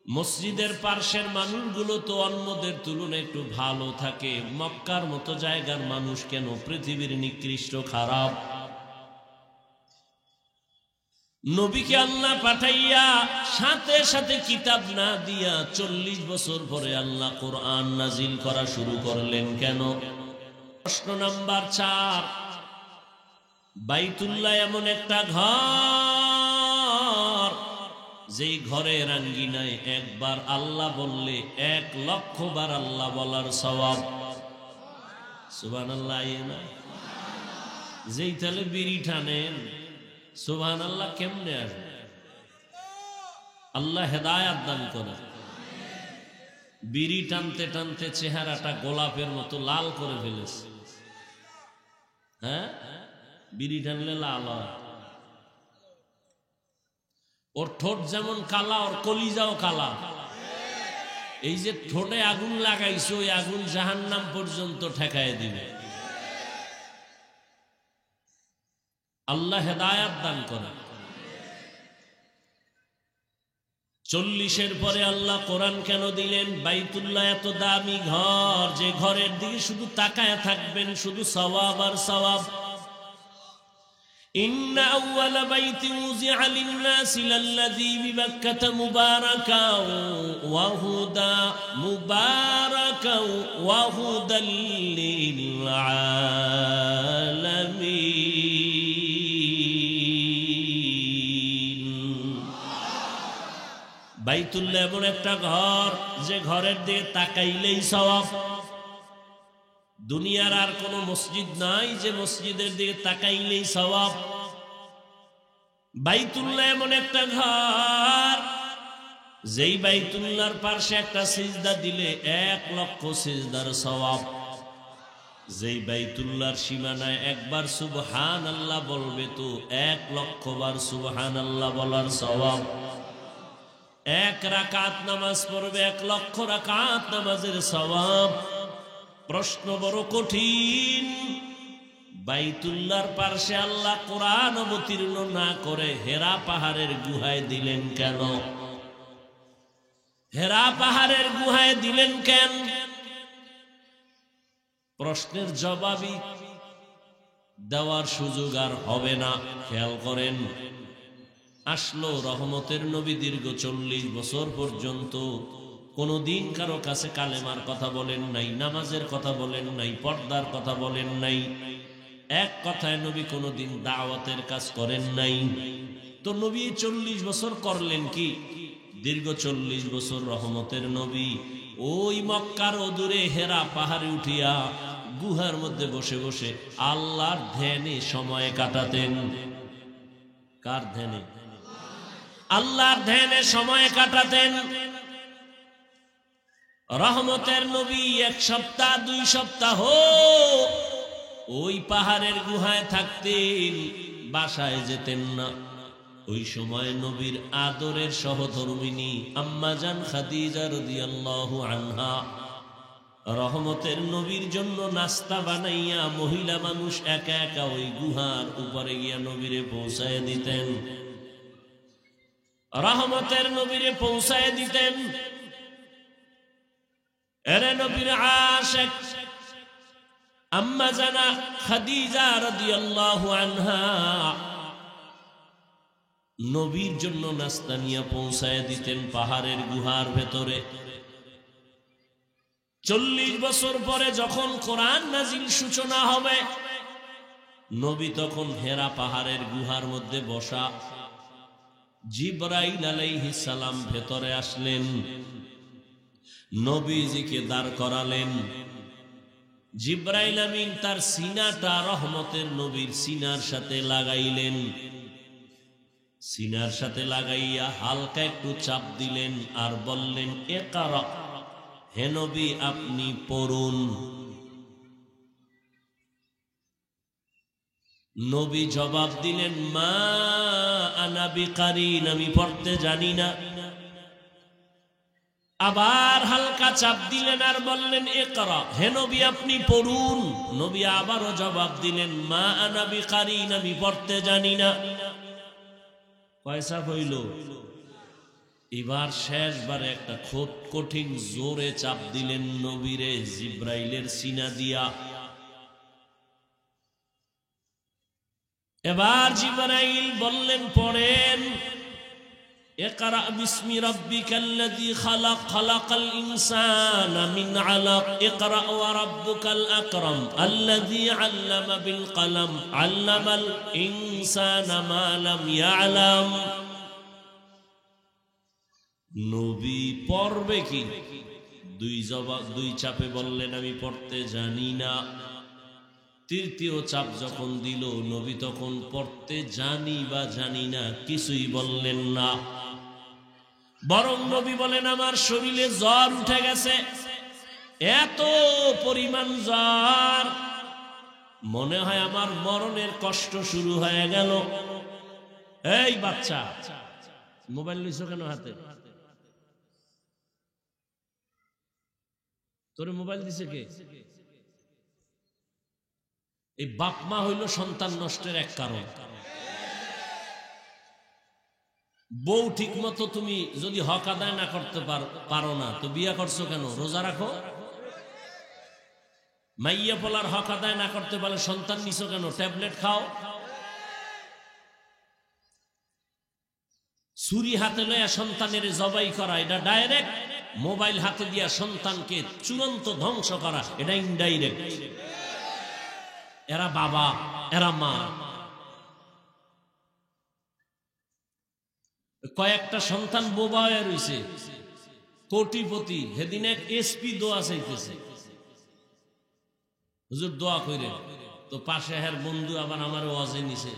Speaker 1: মসজিদের পার্শ্বের মানুষগুলো তো অন্যদের তুলনায় একটু ভালো থাকে, মক্কার মতো জায়গার মানুষ কেন পৃথিবীর নিকৃষ্ট খারাপ? নবীকে আল্লাহ পাঠাইয়া সাথে সাথে কিতাব না দিয়া 40 বছর পরে আল্লাহ কোরআন নাজিল করা শুরু করলেন কেন? প্রশ্ন নাম্বার 4, বাইতুল্লাহ এমন একটা ঘর, যেই ঘরের আঙ্গিনায় একবার আল্লাহ বললে 1 লক্ষ বার আল্লাহ বলার সওয়াব। সুবহানাল্লাহ। যেই তালে বিড়ি টানেন সুবহানাল্লাহ কেমনে আসবে? আল্লাহ হেদায়েত দান করে। বিড়ি টানতে টানতে চেহারাটা গোলাপের মতো লাল করে ফেলেছে। হ্যাঁ, বিড়ি টানলে লাল হয়। ওর ঠোঁট যেমন কালা, ওর কলিজাও কালা। এই যে ঠোঁটে আগুন লাগাইছে, ওই আগুন জাহান্নাম পর্যন্ত ঠেকায় দিবে। আল্লাহ হেদায়েত দান করে। 40-এর পরে আল্লাহ কোরআন কেন দিলেন? বাইতুল্লাহ এত দামি ঘর, যে ঘরের দিকে শুধু তাকায় থাকবেন, শুধু সওয়াব আর সওয়াব। ইন্না আউওয়ালা বাইতিন উযিআ লিন-নাসি লাল্লাযী বিবাক্কাতা মুবারাকাও ওয়া হুদা মুবারাকাও ওয়া হুদাল লিল আলামিন। বাইতুল্লাহ এমন একটা ঘর, যে ঘরের দিকে তাকাইলেই সওয়াব। দুনিয়ার আর কোন মসজিদ নাই যে মসজিদের দিকে তাকাইলেই সওয়াব। বাইতুল্লাহ এমন একটা ঘর, যেই বাইতুল্লাহর পাশে একটা সিজদা দিলে 1 লক্ষ সিজদার সওয়াব। যেই বাইতুল্লাহর সীমানায় একবার সুবহানাল্লাহ বলবে তো 1,00,000 বার সুবহানাল্লাহ বলার সওয়াব। এক রাকাত নামাজ পড়বে 1,00,000 রাকাত নামাজের সওয়াব। প্রশ্ন বড় কঠিন, বাইতুল্লাহর পাশে আল্লাহ কোরআন অবতীর্ণ না করে হেরা পাহাড়ের গুহায় দিলেন কেন? হেরা পাহাড়ের গুহায় দিলেন কেন? প্রশ্নের জবাবই দেওয়ার সুযোগ আর হবে না। খেয়াল করেন, আসলো রহমতের নবী, দীর্ঘ 40 বছর পর্যন্ত কোনদিন কারো কাছে কালেমার কথা বলেন নাই, নামাজের কথা বলেন নাই, পর্দার কথা বলেন নাই। এক কথায় নবী কোনদিন দাওয়াতের কাজ করেন নাই। তো নবী 40 বছর করলেন কি? দীর্ঘ 40 বছর রহমতের নবী ওই মক্কার অদূরে হেরা পাহাড়ে উঠিয়া গুহার মধ্যে বসে বসে আল্লাহর ধ্যানে সময় কাটাতেন। কার ধ্যানে? আল্লাহর ধ্যানে সময় কাটাতেন। রহমতের নবী 1 সপ্তাহ 2 সপ্তাহ ওই পাহাড়ের গুহায় থাকতেন, বাসায় যেতেন না। ওই সময় নবীর আদরের সহধর্মিনী আম্মাজান খাদিজা রাদিয়াল্লাহু আনহা রহমতের নবীর জন্য নাস্তা বানাইয়া মহিলা মানুষ একা একা ওই গুহার উপরে গিয়া নবীরে পৌঁছায় দিতেন। রহমতের নবীরে পৌঁছায় দিতেন। এরে নবীর আশিক আম্মাজানা খাদিজা রাদিয়াল্লাহু আনহা নবীর জন্য নাস্তা নিয়ে পৌঁছায় দিতেন পাহাড়ের গুহার ভেতরে। 40 বছর পরে যখন কোরআন নাজিল সূচনা হবে, নবী তখন হেরা পাহাড়ের গুহার মধ্যে বসা। জিবরাইল আলাইহিস সালাম ভেতরে আসলেন, নবীজিকে দাঁড় করালেন। জিবরাইল আমিন তার সিনাটা রহমতের নবীর সিনার সাথে লাগাইলেন। সিনার সাথে লাগাইয়া হালকা একটু চাপ দিলেন আর বললেন, ইকরা, হে নবী আপনি পড়ুন। নবী জবাব দিলেন, মা আনা বিকারিন, আমি পড়তে জানি না। আবার হালকা চাপ দিলেন আর বললেন, ইকরা, হে নবী আপনি পড়ুন। নবী আবারও জবাব দিলেন, মা আনা বিকারিন, আমি পড়তে জানি না। কয়সা হইল? এবার শেষবারে একটা কঠিন জোরে চাপ দিলেন নবীরে জিব্রাইলের সিনা দিয়া। এবার জিব্রাইল বললেন, পড়েন, ইকরা বিসমি রাব্বিকাল্লাযী খালাক, খালাকাল ইনসানা মিন আলাক, ইকরা ওয়া রাব্বুকাল আকরাম আল্লাযী আল্লামা বিল কলম, আল্লামাল ইনসানা মা লাম ইয়ালাম। নবী পড়বে কি? দুই চাপে বললেন, আমি পড়তে জানি না। তৃতীয় চাপ যখন দিল, নবী তখন পড়তে জানি বা জানি না কিছুই বললেন না। বরং নবী বলেন, আমার শরীরে জ্বর উঠে গেছে, এত পরিমাণ জ্বর, মনে হয় আমার মরণের কষ্ট শুরু হয়ে গেল। এই বাচ্চা, মোবাইল নিছো কেন হাতে? তোরে মোবাইল দিছে কে? এই বাপ মা হইল সন্তান নষ্টের এক কারণ। বউ ঠিক মতো তুমি যদি হক আদায় না করতে পারো না, তো বিয়ে করছো কেন? রোজা রাখো। মাইয়া পোলার হক আদায় না করতে পারলে সন্তান নিছো কেন? ট্যাবলেট খাও। ছুরি হাতে লইয়া সন্তানের জবাই করা, এটা ডাইরেক্ট। মোবাইল হাতে দিয়া সন্তানকে চূড়ান্ত ধ্বংস করা, এটা ইনডাইরেক্ট। এরা বাবা, এরা মা। কয়েকটা সন্তান বোবা হয়ে রয়েছে, কোটিপতি। সেদিন এক এসপি দোয়া চাইতেছে, হুজুর দোয়া কইরেন। তো পাশে হের বন্ধু আবার আমার ওয়াজে নিছে।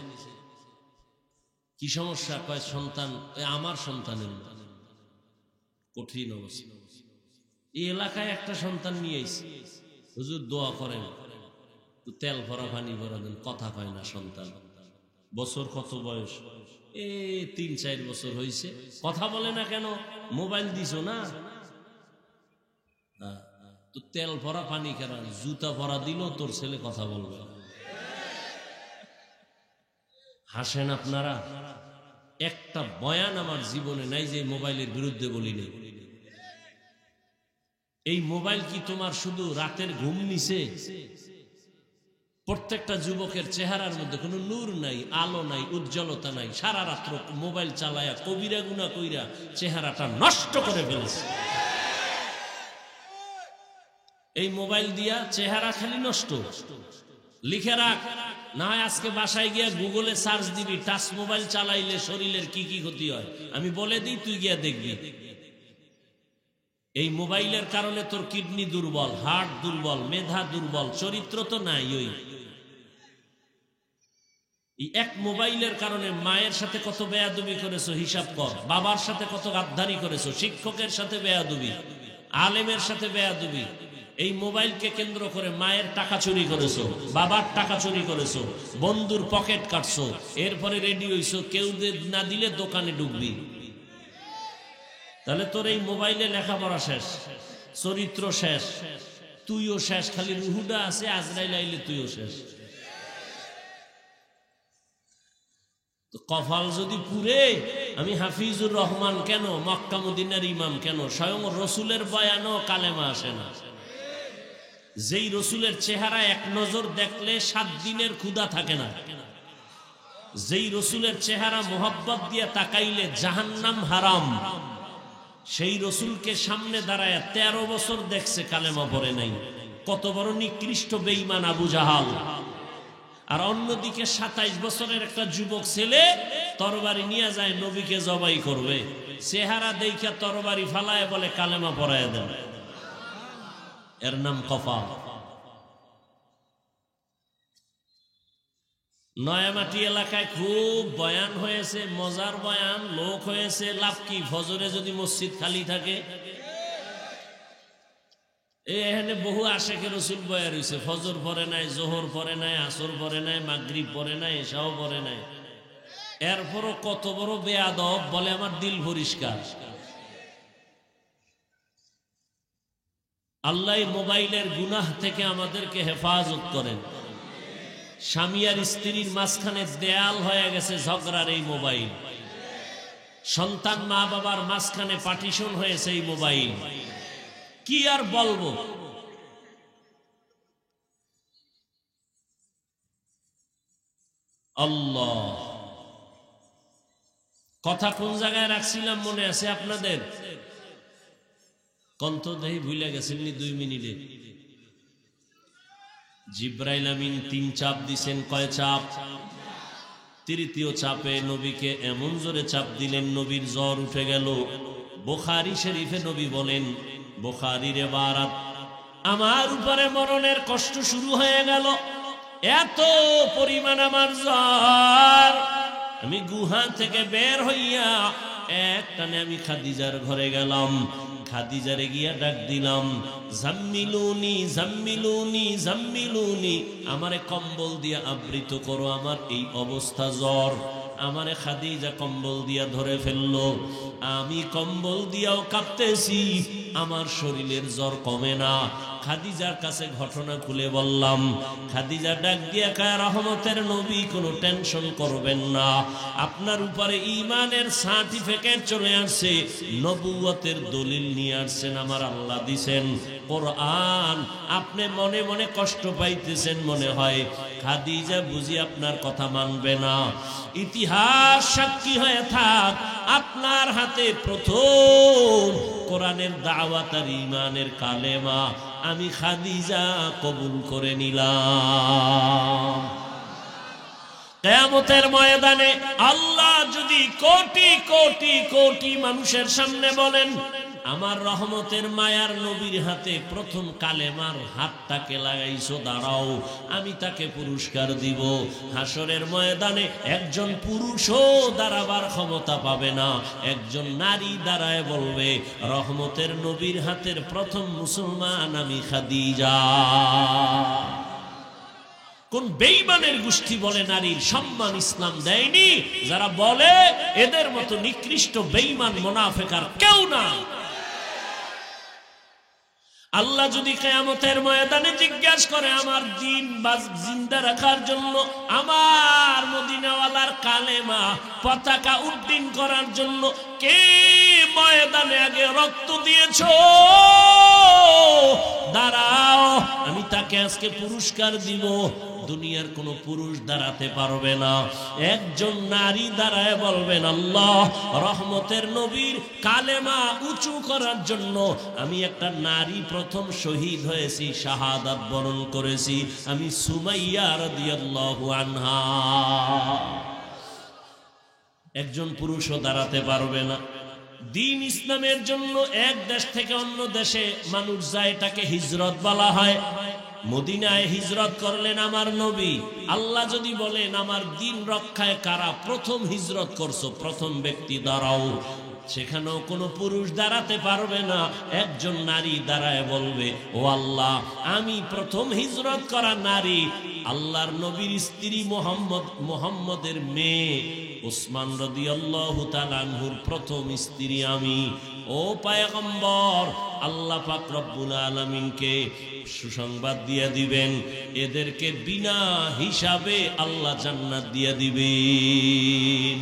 Speaker 1: কি সমস্যা? কয় সন্তান, আমার সন্তানের কঠিন অবস্থা। এই এলাকায় একটা সন্তান নিয়ে আইছে, হুজুর দোয়া করেন। তো তেল ভরা পানি ভরা দেন, কথা কয় না সন্তান। বছর কত বয়স? 3-4 বছর হয়েছে, কথা বলে না কেন? মোবাইল দিছো না। তো তেল ভরা পানি কেন? জুতা ভরা দিল তোর ছেলে কথা বলবে। হাসেন আপনারা। একটা বয়ান আমার জীবনে নাই যে মোবাইলের বিরুদ্ধে বলি নেই। এই মোবাইল কি তোমার শুধু রাতের ঘুম নিছে? প্রত্যেকটা যুবকের চেহারার মধ্যে কোনো নূর নাই, আলো নাই, উজ্জ্বলতা নাই। সারা রাত্র মোবাইল চালায়া কবিরা গুনাহ কইরা চেহারাটা নষ্ট করে ফেলেছে। এই মোবাইল দিয়া চেহারা খালি নষ্ট। লিখে রাখ, না হয় আজকে বাসায় গিয়া গুগলে সার্চ দিবি টাচ মোবাইল চালাইলে শরীরের কি কি ক্ষতি হয়। আমি বলে দিই, তুই গিয়া দেখবি। এই মোবাইলের কারণে তোর কিডনি দুর্বল, হার্ট দুর্বল, মেধা দুর্বল, চরিত্র তো নাই। ওই এক মোবাইলের কারণে মায়ের সাথে কত বেয়াদবি করেছো হিসাব কর, বাবার সাথে কত গাদ্দারি করেছো, শিক্ষকের সাথে বেয়াদবি, আলেমের সাথে বেয়াদবি। এই মোবাইলকে কেন্দ্র করে মায়ের টাকা চুরি করেছো, বাবার টাকা চুরি করেছো, বন্ধুর পকেট কাটছো, এরপরে রেডি হইছো কেউ না দিলে দোকানে ঢুকবি। তাহলে তোর এই মোবাইলে লেখাপড়া শেষ, চরিত্র শেষ, তুইও শেষ। খালি রুহুডা আছে, আজরাইল আইলে তুইও শেষ। কপাল যদি পুরে, আমি হাফিজুর রহমান কেন, মক্কা মদিনার ইমাম কেন, স্বয়ং রসুলের বয়ানও কালেমা আসে না। যেই রসুলের চেহারা এক নজর দেখলে 7 দিনের ক্ষুধা থাকে না, যেই রসুলের চেহারা মোহাব্বত দিয়ে তাকাইলে জাহান্নাম হারাম, সেই রসুলকে সামনে দাঁড়ায় 13 বছর দেখছে, কালেমা পড়ে নাই। কত বড় নিকৃষ্ট বেঈমান আবু জাহাল। আর অন্যদিকে 27 বছরের একটা যুবক ছেলে তরবারি নিয়ে যায় নবীকে জবাই করবে, চেহারা দেখা তরবারি ফালায় বলে কালেমা পড়ায় দেন। এর নাম কপাল। নয়ামাটি এলাকায় খুব বয়ান হয়েছে, মজার বয়ান, লোক হয়েছে। লাভ কি? ফজরে যদি মসজিদ খালি থাকে, এখানে বহু আশেকে রসুল বয়া রয়েছে, ফজর পরে নাই, জোহর পরে নাই, আসর পরে নাই, মাগরিব পরে নাই, এশাও পরে নাই। এরপরও কত বড় বেয়াদব, বলে আমার দিল পরিষ্কার। আল্লাহ মোবাইলের গুনাহ থেকে আমাদেরকে হেফাজত করেন। স্বামী আর স্ত্রীর মাঝখানে দেয়াল হয়ে গেছে ঝগড়ার এই মোবাইল। সন্তান মা বাবার মাঝখানে পার্টিশন হয়েছে এই মোবাইল। কি আর বলবো? আল্লাহ, কথা কোন জায়গায় রাখছিলাম মনে আছে আপনাদের? কন্ত দেহি ভুলে গেছেন 2 মিনিটে। জিব্রাইল আমিন 3 চাপ দিছেন। কয় চাপ? 3য় চাপে নবীকে এমন জোরে চাপ দিলেন, নবীর জ্বর উঠে গেল। বুখারী শরীফে নবী বলেন, বুখারীর ইবারত, আমার উপরে মরণের কষ্ট শুরু হয়ে গেল। এত পরিমাণ আমার জ্বর, আমি গুহা থেকে বের হইয়া একটানে আমি খাদিজার ঘরে গেলাম। খাদিজারে গিয়া ডাক দিলাম, জাম্মিলুনি জাম্মিলুনি জাম্মিলুনি, আমারে কম্বল দিয়া আবৃত করো, আমার এই অবস্থা জ্বর। আমারে খাদিজা কম্বল দিয়া ধরে ফেললো। আমি কম্বল দিয়াও কাঁপতেছি, আমার শরীরের জ্বর কমে না। খাদিজার কাছে ঘটনা খুলে বললাম। খাদিজা ডাক দিয়া কয়, রহমতের নবী, কোনো টেনশন করবেন না, আপনার উপরে ঈমানের সার্টিফিকেট চলে আসছে, নবুয়তের দলিল নিয়ে আসছেন, আমার আল্লাহ দিছেন কোরআন। আপনি মনে মনে কষ্ট পাইতেছেন মনে হয়, খাদিজা বুঝি আপনার কথা মানবে না। ইতিহাস সাক্ষী হয়ে থাক, আপনার হাতে প্রথম কোরআনের দাওয়াত আর ঈমানের কালেমা আমি খাদিজা কবুল করে নিলাম। কিয়ামতের ময়দানে আল্লাহ যদি কোটি কোটি কোটি মানুষের সামনে বলেন, আমার রহমতের মায়ার নবীর হাতে প্রথম কালেমার হাতটাকে লাগাইছো, দাঁড়াও, আমি তাকে পুরস্কার দিব। হাসরের ময়দানে একজন পুরুষও দাঁড়াবার ক্ষমতা পাবে না, একজন নারী দাঁড়ায় বলবে, রহমতের নবীর হাতের প্রথম মুসলমান আমি খাদিজা। কোন বেঈমানের গোষ্ঠী বলে নারীর সম্মান ইসলাম দেয়নি? যারা বলে এদের মতো নিকৃষ্ট বেঈমান মুনাফিক আর কেউ না। আল্লাহ যদি কিয়ামতের ময়দানে জিজ্ঞাসা করে আমার দ্বীন জিন্দা রাখার জন্য, আমার মদিনাওয়ালার কালেমা পতাকা উড্ডীন করার জন্য কে ময়দানে আগে রক্ত দিয়েছো, দাঁড়াও, আমি তাকে আজকে পুরস্কার দিব। দুনিয়ার কোন পুরুষ দাঁড়াতে পারবে না। একজন নারী দাঁড়ায় বলবেন, আল্লাহ, রহমতের নবীর কালেমা উঁচু করার জন্য আমি একটা নারী প্রথম শহীদ হয়েছি, শাহাদাত বরণ করেছি, আমি সুমাইয়া রাদিয়াল্লাহু আনহা। একজন পুরুষও দাঁড়াতে পারবে না। দ্বীন ইসলামের জন্য এক দেশ থেকে অন্য দেশে মানুষ যায়, এটাকে হিজরত বলা হয়। মদিনায় হিজরত করলেন আমার নবী। আল্লাহ যদি বলেন আমার দ্বীন রক্ষায় কারা প্রথম হিজরত করছো, প্রথম ব্যক্তি দাঁড়াও, সেখানেও কোনো পুরুষ দাঁড়াতে পারবে না। একজন নারী দাঁড়ায় বলবে, ও আল্লাহ, আমি প্রথম হিজরত করা নারী, আল্লাহর নবীর স্ত্রী মুহাম্মদের মেয়ে উসমান রাদিয়াল্লাহু তাআলা আনহুর প্রথম স্ত্রী আমি। ও পয়গম্বর, আল্লাহ পাক রব্বুল আলামিনকে সুসংবাদ দিয়ে দিবেন, এদেরকে বিনা হিসাবে আল্লাহ জান্নাত দিয়ে দিবেন।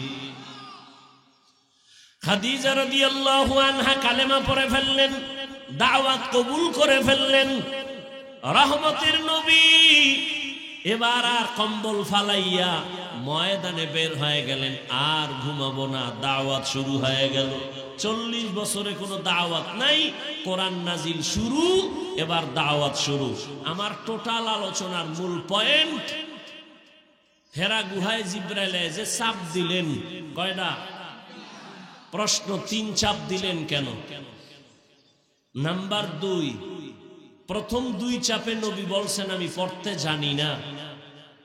Speaker 1: খাদিজা রাদিয়াল্লাহু আনহা কালেমা পড়ে ফেললেন, দাওয়াত কবুল করে ফেললেন। রহমতের নবী এবার আর কম্বল ফালাইয়া ময়দানে বের হয়ে গেলেন, আর ঘুমাবো না, দাওয়াত শুরু হয়ে গেল। 40 বছরে কোনো দাওয়াত নাই, কোরআন নাজিল শুরু, এবার দাওয়াত শুরু। আমার টোটাল আলোচনার মূল পয়েন্ট, হেরা গুহায় জিব্রাইল যে চাপ দিলেন, কয়টা প্রশ্ন, 3 চাপ দিলেন কেন? নাম্বার 2, প্রথম 2 চাপে নবী বলছেন আমি পড়তে জানি না।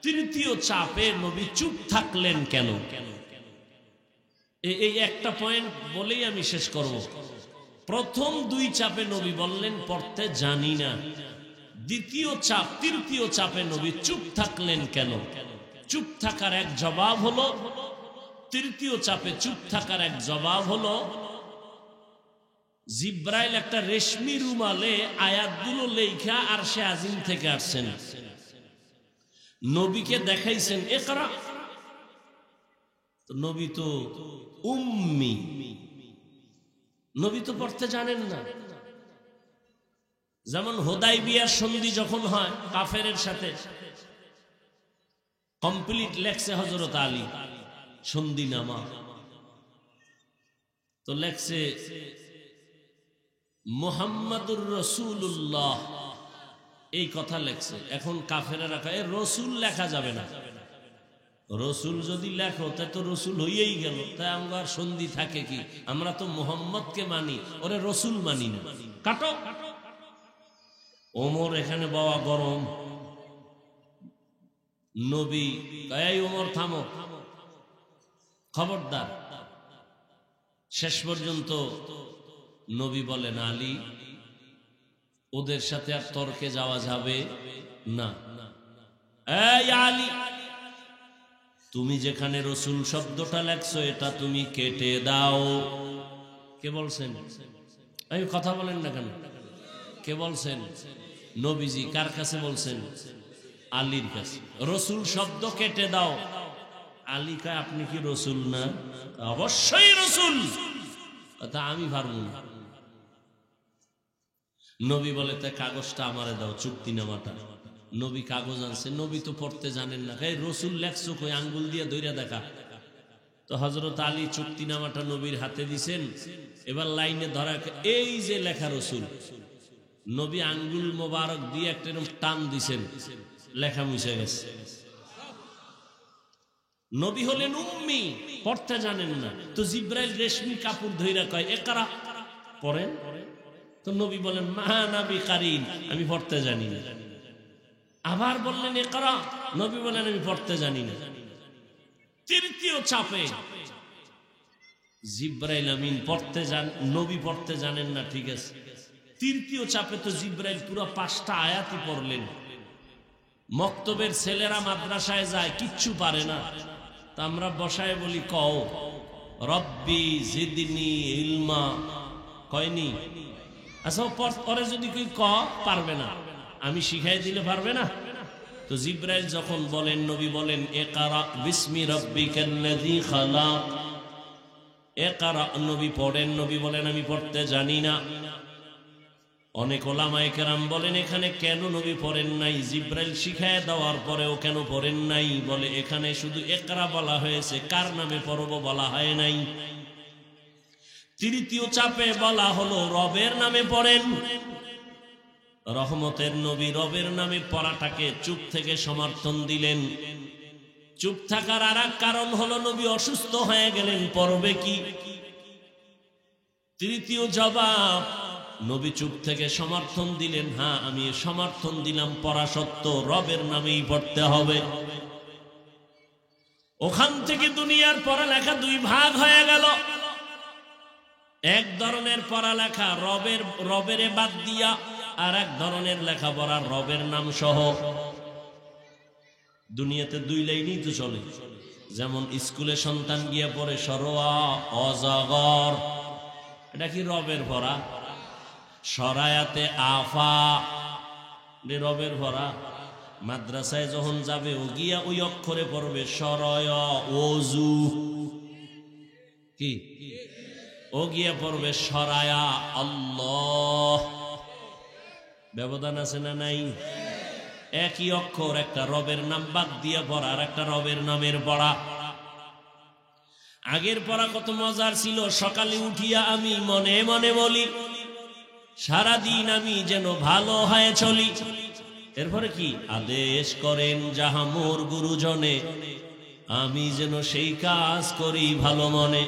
Speaker 1: তৃতীয় চাপে নবী চুপ থাকলেন কেন? এই একটা পয়েন্ট বলেই আমি শেষ করব। প্রথম 2 চাপে নবী বললেন পড়তে জানি না। তৃতীয় চাপে নবী চুপ থাকলেন কেন? চুপ থাকার এক জবাব হলো, তৃতীয় চাপে চুপ থাকার এক জবাব হলো, জিব্রাইল একটা রেশমি রুমালে আয়াতগুলো লেখা আরশে আজিম থেকে আসছেন, নবীকে দেখাইছেন, ইকরা। তো নবী তো উম্মি, নবী তো পড়তে জানেন না। যেমন হুদাইবিয়ার সন্ধি যখন হয় কাফেরের সাথে, কমপ্লিট লেখছে হযরত আলী সন্ধিনামা, তো লেখছে মুহাম্মাদুর রাসূলুল্লাহ, এই কথা লেখছে। এখন কাফেরেরা কয় রসুল লেখা যাবে না, রসুল যদি লেখো তাই তো রসুল হইয়েই গেল, তাই আমার সন্ধি থাকে কি? আমরা তো মুহাম্মদকে মানি, ওরে রসুল মানি না, কাটো। ওমর এখানে বাবা গরম, নবী এই ওমর থামো, খবরদার। শেষ পর্যন্ত নবী বলেন, আলী, ওদের সাথে আর তর্কে যাওয়া যাবে না। এই আলী, তুমি যেখানে রসুল শব্দটা লেখছো এটা তুমি কেটে দাও। কে বলছেন? এই কথা বলেন না কেন? কে বলছেন? নবীজি। কার কাছে বলছেন? আলীর কাছে। রসুল শব্দ কেটে দাও। আলী কয় আপনি কি রসুল না? অবশ্যই রসুল, তা আমি পারবো না। নবী বলে তা কাগজটা আমারে দাও, চুক্তিনামাটা। নবী কাগজ আনছে, নবী তো পড়তে জানেন না। এই রসুল লেখছো কই? আঙ্গুল দিয়ে ধইরা দেখা। তো হযরত আলী চুক্তিনামাটা নবীর হাতে দিছেন। এবার লাইনে ধরা, এই যে লেখা রসুল। নবী আঙ্গুল মোবারক দিয়ে একটা টান দিছেন, লেখা মুছে গেছে। নবী হলেন উম্মি, পড়তে জানেন না। তো জিব্রাইল রেশমি কাপড় ধইরা কয় ইকরা, পড়েন। তো নবী বলেন মা নবী কারিন, আমি পড়তে জানি না। আবার বললেন ইকরা, নবী বলেন আমি পড়তে জানি না। তৃতীয় চাপে জিব্রাইল আমিন পড়তে জান, নবী পড়তে জানেন না, ঠিক আছে। তৃতীয় চাপে তো জিব্রাইল পুরো 5টা আয়াতই পড়লেন। মক্তবের ছেলেরা মাদ্রাসায় যায়, কিচ্ছু পারে না, তা আমরা বসায় বলি কও রব্বি জিদনি ইলমা, কয়নি? আচ্ছা পরে যদি কই ক, পারবে না, আমি শিখাই দিলে পারবে না? তো জিব্রাইল যখন বলেন, নবী বলেন ইকরা বিসমি রাব্বিকাল্লাযী খালাক, ইকরা, নবী পড়েন, নবী বলেন আমি পড়তে জানি না। অনেক ওলামায়ে কেরাম বলেন এখানে কেন নবী পড়েন নাই, জিব্রাইল শিখায় দেওয়ার পরেও কেন পড়েন নাই? বলে এখানে শুধু ইকরা বলা হয়েছে, কার নামে পড়ব বলা হয় নাই। তৃতীয় চাপে বলা হলো রবের নামে পড়েন। রহমতের নবী রবের নামে পড়াটাকে চুপ থেকে সমর্থন দিলেন। চুপ থাকার আর এক কারণ হলো নবী অসুস্থ হয়ে গেলেন, পড়বে কি? তৃতীয় জবাব, নবী চুপ থেকে সমর্থন দিলেন, হ্যাঁ আমি সমর্থন দিলাম, পড়া সত্য, রবের নামেই পড়তে হবে। ওখান থেকে দুনিয়ার পড়ালেখা দুই ভাগ হয়ে গেল। এক ধরনের পড়ালেখা রবের বাদ দিয়া, আর এক ধরনের লেখাপড়া রবের নাম সহ। দুনিয়াতে দুই লাইনই তো চলে। যেমন স্কুলে সন্তান গিয়ে পড়ে সরোয়া অজগর, এটা কি রবের পড়া? সরায়াতে আফা, রবের পড়া। মাদ্রাসায় যখন যাবে ও গিয়া ওই অক্ষরে পড়বে সরয় ওজু, কি ও গিয়া পড়বে সরায়া আল্লাহ। ব্যবধান আছে না নাই? একই অক্ষর, একটা রবের নাম বাদ দিয়ে পড়া আর একটা রবের নামের পড়া। আগের পড়া কত মজার ছিল। সকালে উঠিয়া আমি মনে মনে বলি সারাদিন আমি যেন ভালো হয়ে চলি। এরপরে কি আদেশ করেন যাহা মোর গুরুজনে, আমি যেন সেই কাজ করি ভালো মনে।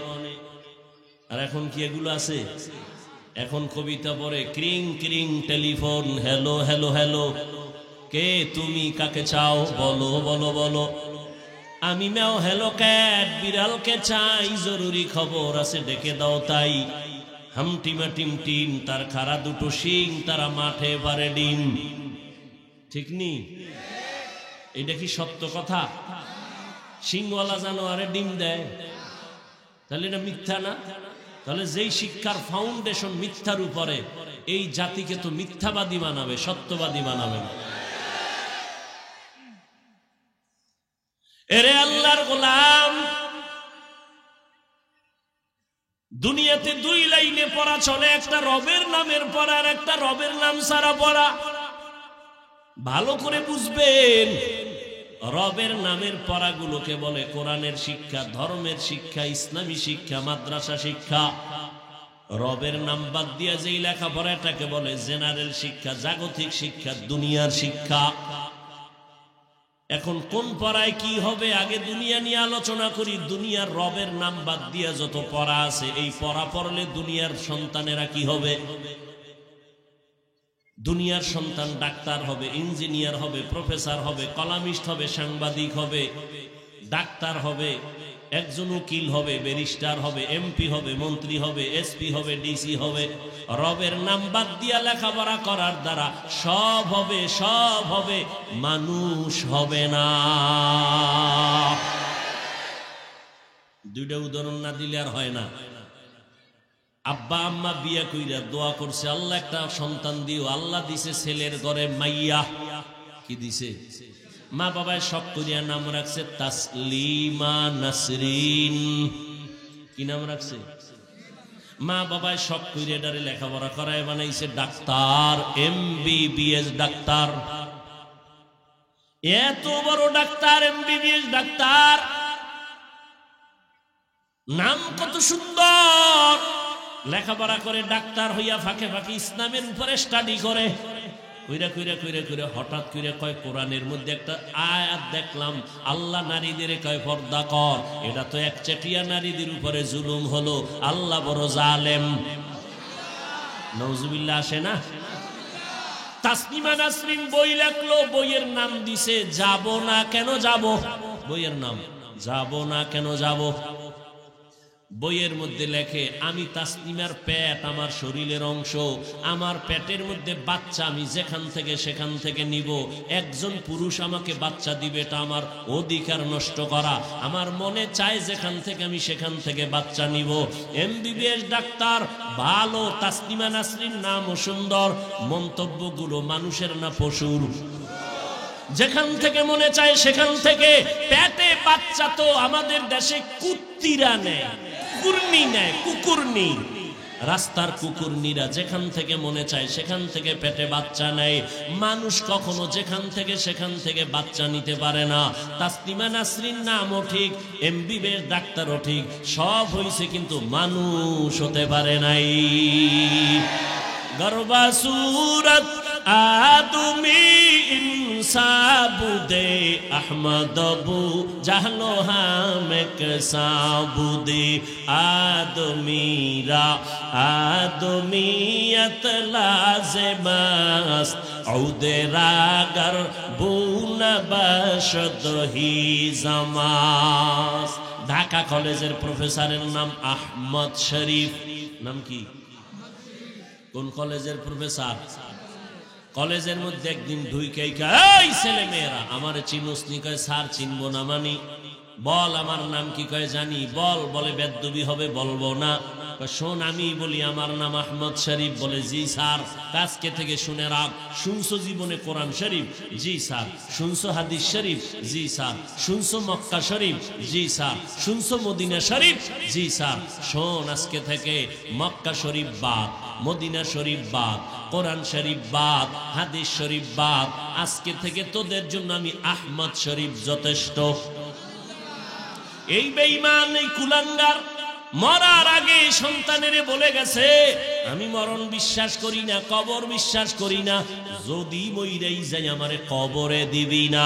Speaker 1: আর এখন কি এগুলো আছে? এখন কবিতা পড়ে ক্রিং ক্রিং টেলিফোন, হ্যালো হ্যালো হ্যালো, কে তুমি কাকে চাও বলো বলো বলো, আমি ম্যাও হ্যালো ক্যাট, বিড়ালকে চাই, জরুরি খবর আছে ডেকে দাও তাই। হামটিমা টিম টিম, তার খাড়া দুটো শিং, তারা মাঠে পারে ডিম। ঠিক নি? এটা কি সত্য কথা? শিংওয়ালা জানোয়ারে ডিম দেয়, তাহলে এটা মিথ্যা না? তাহলে যেই শিক্ষার ফাউন্ডেশন মিথ্যার উপরে, এই জাতিকে তো মিথ্যাবাদী বানাবে, সত্যবাদী বানাবে না। এরে আল্লাহর গোলাম, দুনিয়াতে দুই লাইনে পড়া চলে, একটা রবের নামের পড়া আর একটা রবের নাম ছাড়া পড়া। ভালো করে বুঝবেন, রবের নামের পড়াগুলোকে বলে কোরআনের শিক্ষা, ধর্মের শিক্ষা, ইসলামী শিক্ষা, মাদ্রাসা শিক্ষা। রবের নাম বাদ দিয়া যেই লেখাপড়া এটাকে বলে জেনারেল শিক্ষা, জাগতিক শিক্ষা, দুনিয়ার শিক্ষা। এখন কোন পড়ায় কি হবে, আগে দুনিয়া নিয়ে আলোচনা করি। দুনিয়ার রবের নাম বাদ দিয়া যত পড়া আছে, এই পড়া পড়লে দুনিয়ার সন্তানেরা কি হবে? দুনিয়ার সন্তান ডাক্তার হবে, ইঞ্জিনিয়ার হবে, প্রফেসর হবে, কলামিস্ট হবে, সাংবাদিক হবে, ডাক্তার হবে, একজন উকিল হবে, ব্যারিস্টার হবে, এমপি হবে, মন্ত্রী হবে, এসপি হবে, ডিসি হবে। রবের নাম বাদ দিয়া লেখাপড়া করার দ্বারা সব হবে, সব হবে, মানুষ হবে না। দুইটা উদাহরণ না দিলে আর হয় না। আব্বা আম্মা বিয়া কইরা দোয়া করছে, আল্লাহ একটা সন্তান দিও, আল্লাহ দিছে ছেলের ঘরে মাইয়া। কি দিছে? মা বাবায় শখ করিয়া নাম রাখছে তাসলিমা নাসরিন। কি নাম রাখছে? মা বাবায় শখ করিয়া ডারে লেখাপড়া করায় বানাইছে ডাক্তার, MBBS ডাক্তার। এত বড় ডাক্তার, MBBS ডাক্তার, নাম কত সুন্দর। লেখাপড়া করে ডাক্তার হইয়া ফাঁকে ফাঁকে ইসলামের উপরে স্টাডি করে। কইরা কইরা কইরা কইরা হঠাৎ করে কয় কোরআনের মধ্যে একটা আয়াত দেখলাম, আল্লাহ নারীদের কয় পর্দা কর। এটা তো একচেটিয়া নারীদের উপরে জুলুম হলো, আল্লাহ বড় জালেম। নাউজুবিল্লাহ আসে না? তাসলিমা নাসরিন বই লেখলো, বইয়ের নাম দিছে যাব না কেন যাব। বইয়ের নাম যাব না কেন যাব। বইয়ের মধ্যে লেখে আমি তাসলিমার পেট আমার শরীরের অংশ, আমার পেটের মধ্যে বাচ্চা আমি যেখান থেকে সেখান থেকে নিব, একজন পুরুষ আমাকে বাচ্চা দিবে, এটা আমার অধিকার নষ্ট করা। আমার মনে চায় যেখান থেকে আমি সেখান থেকে বাচ্চা নিব। এমবিবিএস ডাক্তার ভালো, তাসলিমা নাসরিন নামও সুন্দর, মন্তব্যগুলো মানুষের না পশুর। যেখান থেকে মনে চায় সেখান থেকে, পেটে বাচ্চা তো আমাদের দেশে কুত্তিরা নেয়, কুকুরনি নেয়, কুকুরনি, রাস্তার কুকুরনিরা যেখান থেকে মনে চায় সেখান থেকে পেটে বাচ্চা নেয়। মানুষ কখনো যেখান থেকে সেখান থেকে বাচ্চা নিতে পারে না। তাসলিমা নাসরিন নামও ঠিক, এমবিবিএস ডাক্তারও ঠিক, সব হইছে কিন্তু মানুষ হতে পারে নাই। গর্বা সুরত আদমি ইনসাবুদে আহমদবু জাহলো হামেক সাবুদে আদমিরা আদমিয়ত লাজেমাস ঔদে রাগর বুনা বশদ হি জামাস। ঢাকা কলেজের প্রফেসরের নাম আহমদ শরীফ। নাম কি? কোন কলেজের প্রফেসর? কলেজের মধ্যে একদিন ঢুইকাই এই ছেলে মেয়েরা আমারে চিনোস নি? কয় স্যার চিনবো না। মানি বল আমার নাম কি? কয় জানি। বল। বলে বেদবি হবে, বলবো না। শোন আমি বলি আমার নাম আহমদ শরীফ। বলে জি স্যার। আজকে থেকে শুনে রাখ। শুনছো জীবনে কোরআন শরীফ? জি স্যার। শুনছো হাদিস শরীফ? জি স্যার। শুনছো মক্কা শরীফ? জি স্যার। শুনছো মদিনা শরীফ? জি স্যার। শোন আজকে থেকে মক্কা শরীফ বাদ, মদিনা শরীফ বাদ, কোরআন শরীফ বাদ, হাদিস শরীফ বাদ। আজকে থেকে তোদের জন্য আমি আহমদ শরীফ যথেষ্ট। এই বেঈমান, এই কুলাঙ্গার মরার আগে সন্তানের বলে গেছে আমি মরণ বিশ্বাস করি না, কবর বিশ্বাস করি না, যদি মইরাই যাই আমারে কবরে দিবি না।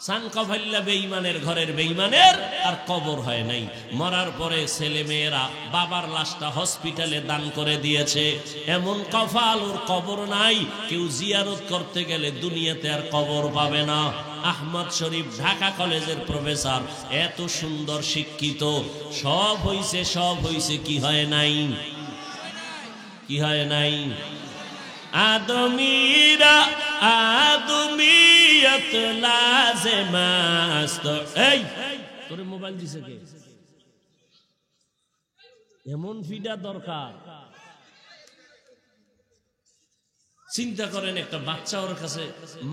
Speaker 1: সানকফাল্লা বেঈমানের ঘরের বেঈমানের আর কবর হয় নাই। মরার পরে ছেলে মেয়েরা বাবার লাশটা হসপিটালে দান করে দিয়েছে। এমন কফাল, ওর কবর নাই। কেউ জিয়ারত করতে গেলে দুনিয়াতে আর কবর পাবে না। আহমদ শরীফ ঢাকা কলেজের প্রফেসর, এত সুন্দর শিক্ষিত, সব হইছে, সব হইছে, কি হয় নাই? কি হয় নাই? আদমিরা আদমিয়ত লাজেমাস্ত। এই তোরে মোবাইল দিছে কে? এমন ফিডা দরকার। চিন্তা করেন, একটা বাচ্চা ওর কাছে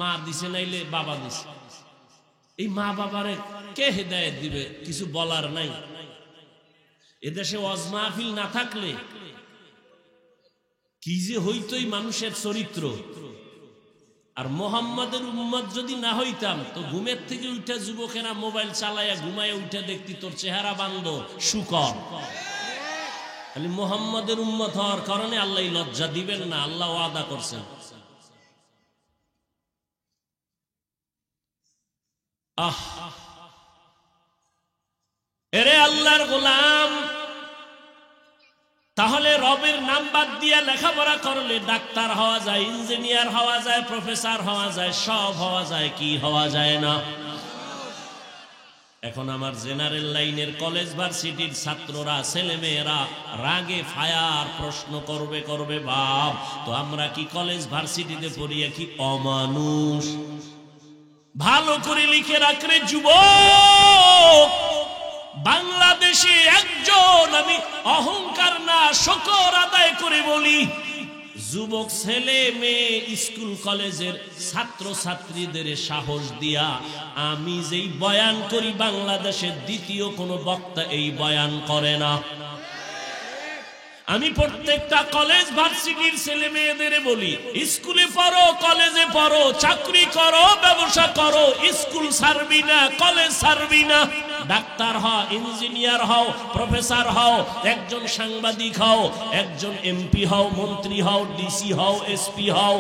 Speaker 1: মা দিছে নাইলে বাবা দিছে, এই মা বাবারে কে হেদায়েত দিবে? কিছু বলার নাই। এদেশে ওয়াজ মাহফিল না থাকলে কি যে হইতই মানুষের চরিত্র। আর মোহাম্মদের উম্মত যদি না হইতাম তো ঘুমের থেকে উঠে যুবকেরা মোবাইল চালাইয়া ঘুমায় উঠে দেখতি তোর চেহারা বান্ধ শুকর। খালি মোহাম্মদের উম্মত হওয়ার কারণে আল্লাহ লজ্জা দিবেন না, আল্লাহ ওয়াদা করছেন। এরে আল্লাহর গোলাম, তাহলে রবের নাম বাদ দিয়ে লেখাপড়া করলে ডাক্তার হওয়া যায়, ইঞ্জিনিয়ার হওয়া যায়, প্রফেসর হওয়া যায়, সব হওয়া যায়, কি হওয়া যায় না? এখন আমার জেনারেল লাইনের কলেজ ভার্সিটির ছাত্ররা, ছেলে মেয়েরা রাগে ফায়ার প্রশ্ন করবে বাপ, তো আমরা কি কলেজ ভার্সিটিতে পড়িয়া কি অমানুষ? ভালো করে লিখে রাখলে যুবক, বাংলাদেশে একজন, আমি অহংকার না শকর আদায় করে বলি, যুবক ছেলে মেয়ে স্কুল কলেজের ছাত্র ছাত্রীদের সাহস দিয়া আমি যেই বয়ান করি, বাংলাদেশের দ্বিতীয় কোনো বক্তা এই বয়ান করে না। আমি প্রত্যেকটা কলেজ ভার্সিটির ছেলে মেয়েদের বলি, স্কুলে পড়ো, কলেজে পড়ো, চাকরি করো, ব্যবসা করো, স্কুল ছাড়বি না, কলেজ ছাড়বি না। ডাক্তার হও, ইঞ্জিনিয়ার হও, প্রফেসর হও, একজন সাংবাদিক হও, একজন এমপি হও, মন্ত্রী হও, ডিসি হও, এসপি হও,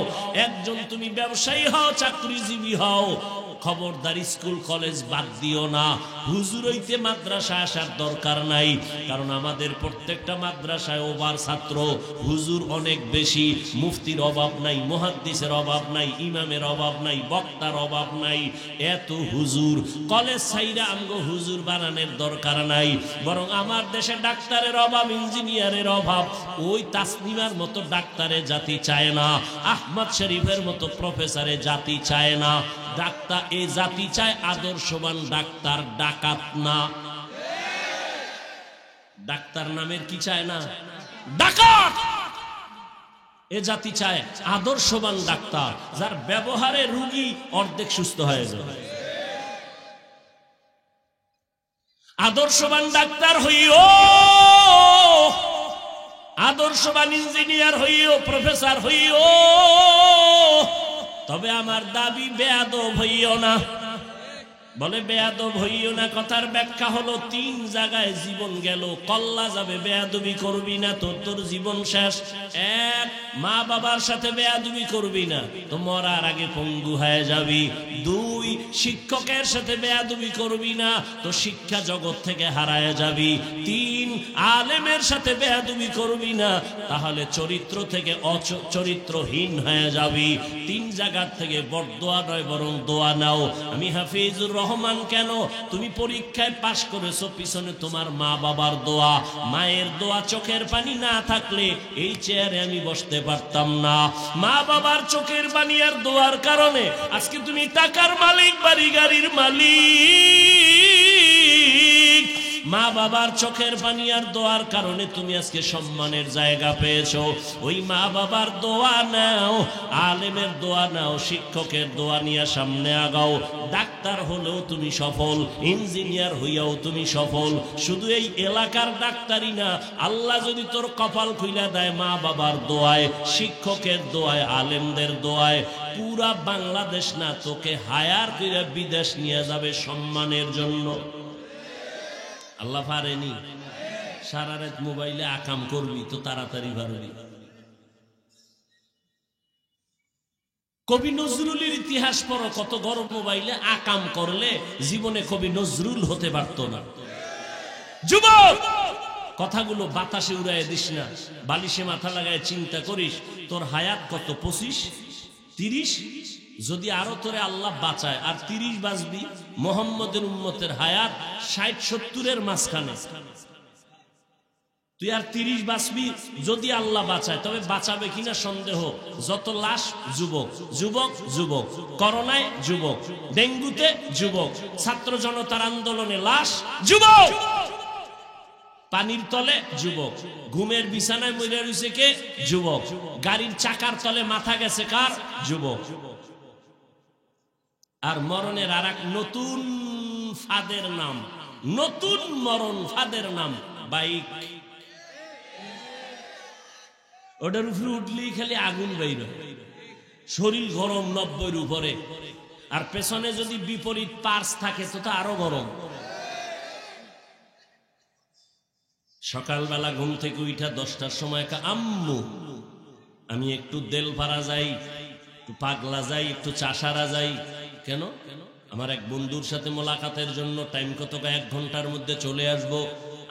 Speaker 1: একজন তুমি ব্যবসায়ী হও, চাকরিজীবী হও, খবরদার স্কুল কলেজ বাদ দিও না। হুজুর হইতে মাদ্রাসা আসার দরকার নাই, কারণ আমাদের প্রত্যেকটা মাদ্রাসায় ওভার ছাত্র, হুজুর অনেক বেশি। মুফতির অভাব নাই, মুহাদ্দিসের অভাব নাই, ইমামের অভাব নাই, বক্তার অভাব নাই, এত হুজুর। কলেজ ছাইরা আমগো হুজুর বানানোর দরকার নাই, বরং আমার দেশে ডাক্তারের অভাব, ইঞ্জিনিয়ারের অভাব। ওই তাসনিমার মতো ডাক্তারে জাতি চায় না, আহমদ শরীফের মতো প্রফেসরে জাতি চায় না। ডাক্তার এই জাতি চায় আদর্শবান ডাক্তার, ডাকাত না। ডাক্তার নামের কি চায় না, ডাকাত। এ জাতি চায় আদর্শবান ডাক্তার, যার ব্যবহারে রোগী অর্ধেক সুস্থ হয়ে যাবে। আদর্শবান ডাক্তার হইও, আদর্শবান ইঞ্জিনিয়ার হইও, প্রফেসর হইও, তবে আমার দাবি বেয়াদব হইও না। বলে বেয়াদব হইও না, কথার ব্যাখ্যা হলো 3 জায়গায় জীবন গেল, কল্লা যাবে, বেয়াদবি করবি না তো তোর জীবন শেষ। 1, মা বাবার সাথে বেয়াদবি করবি না তো মরার আগে পঙ্গু হয়ে যাবি। 2, শিক্ষকের সাথে বেয়াদবি করবি না তো শিক্ষা জগৎ থেকে হারায় যাবি। 3, আলেমের সাথে বেয়াদবি করবি না, তাহলে চরিত্র থেকে চরিত্রহীন হয়ে যাবি। 3 জায়গা থেকে বরদোয়া নয় বরং দোয়া নাও। আমি হাফিজুর রহমান, কেন তুমি পরীক্ষায় পাশ করেছো পিছনে তোমার মা বাবার দোয়া। মায়ের দোয়া, চোখের পানি না থাকলে এই চেয়ারে আমি বসতে পারতাম না। মা বাবার চোখের পানি আর দোয়ার কারণে আজকে তুমি টাকার মালিক, বাড়ি গাড়ির মালিক। মা বাবার চোখের পানি আর দোয়ার কারণে তুমি আজকে সম্মানের জায়গা পেয়েছো। ওই মা বাবার দোয়া নাও, আলেমের দোয়া নাও, শিক্ষকের দোয়া নিয়ে সামনে আগাও। ডাক্তার হলেও তুমি সফল, ইঞ্জিনিয়ার হইয়াও তুমি সফল। শুধু এই এলাকার ডাক্তারই না, আল্লাহ যদি তোর কপাল খুইলা দেয় মা বাবার দোয়ায়, শিক্ষকের দোয়ায়, আলেমদের দোয়ায়, পুরা বাংলাদেশ না তোকে হায়ার করে বিদেশ নিয়ে যাবে সম্মানের জন্য। আল্লাহ পারেনি? সারা রাত মোবাইলে আকাম করবি তো তাড়াতাড়ি পারবি। কবি নজরুলের ইতিহাস পড়ো, কত গরম মোবাইলে আকাম করলে জীবনে কবি নজরুল হতে পারত না। যুবক, কথাগুলো বাতাসে উড়াইয়া দিস না, বালিশে মাথা লাগায় চিন্তা করিস তোর হায়াত কত, 25, 30? যদি আরো তোরে আল্লাহ বাঁচায় আর 30 বাঁচবি, মোহাম্মদের উম্মতের হায়াত 60-70-এর মাঝখানে, তুই আর 30 বাঁচবি যদি আল্লাহ বাঁচায়। তবে বাঁচাবে কিনা সন্দেহ। যত লাশ যুবক, যুবক, যুবক, করোনায় যুবক, ডেঙ্গুতে যুবক, ছাত্র জনতার আন্দোলনে লাশ যুবক, পানির তলে যুবক, ঘুমের বিছানায় মরে রয়েছে কে, যুবক, গাড়ির চাকার তলে মাথা গেছে কার, যুবক। আর মরণের আর এক নতুন ফাঁদের নাম, নতুন মরণ ফাঁদের নাম বাইক। ওটার উপরে উঠলেই খালি আগুন বাইর, শরীর গরম 90-এর উপরে, আর পেছনে যদি বিপরীত পার্স থাকে তো আরো গরম। সকালবেলা ঘুম থেকে উঠা 10টার সময় আম্মু আমি একটু দেলপাড়া যাই, একটু পাগলা যাই, একটু চাষারা যাই। কেন? আমার এক বন্ধুর সাথে মোলাকাতের জন্য। টাইম কত? 1 ঘন্টার মধ্যে চলে আসবো।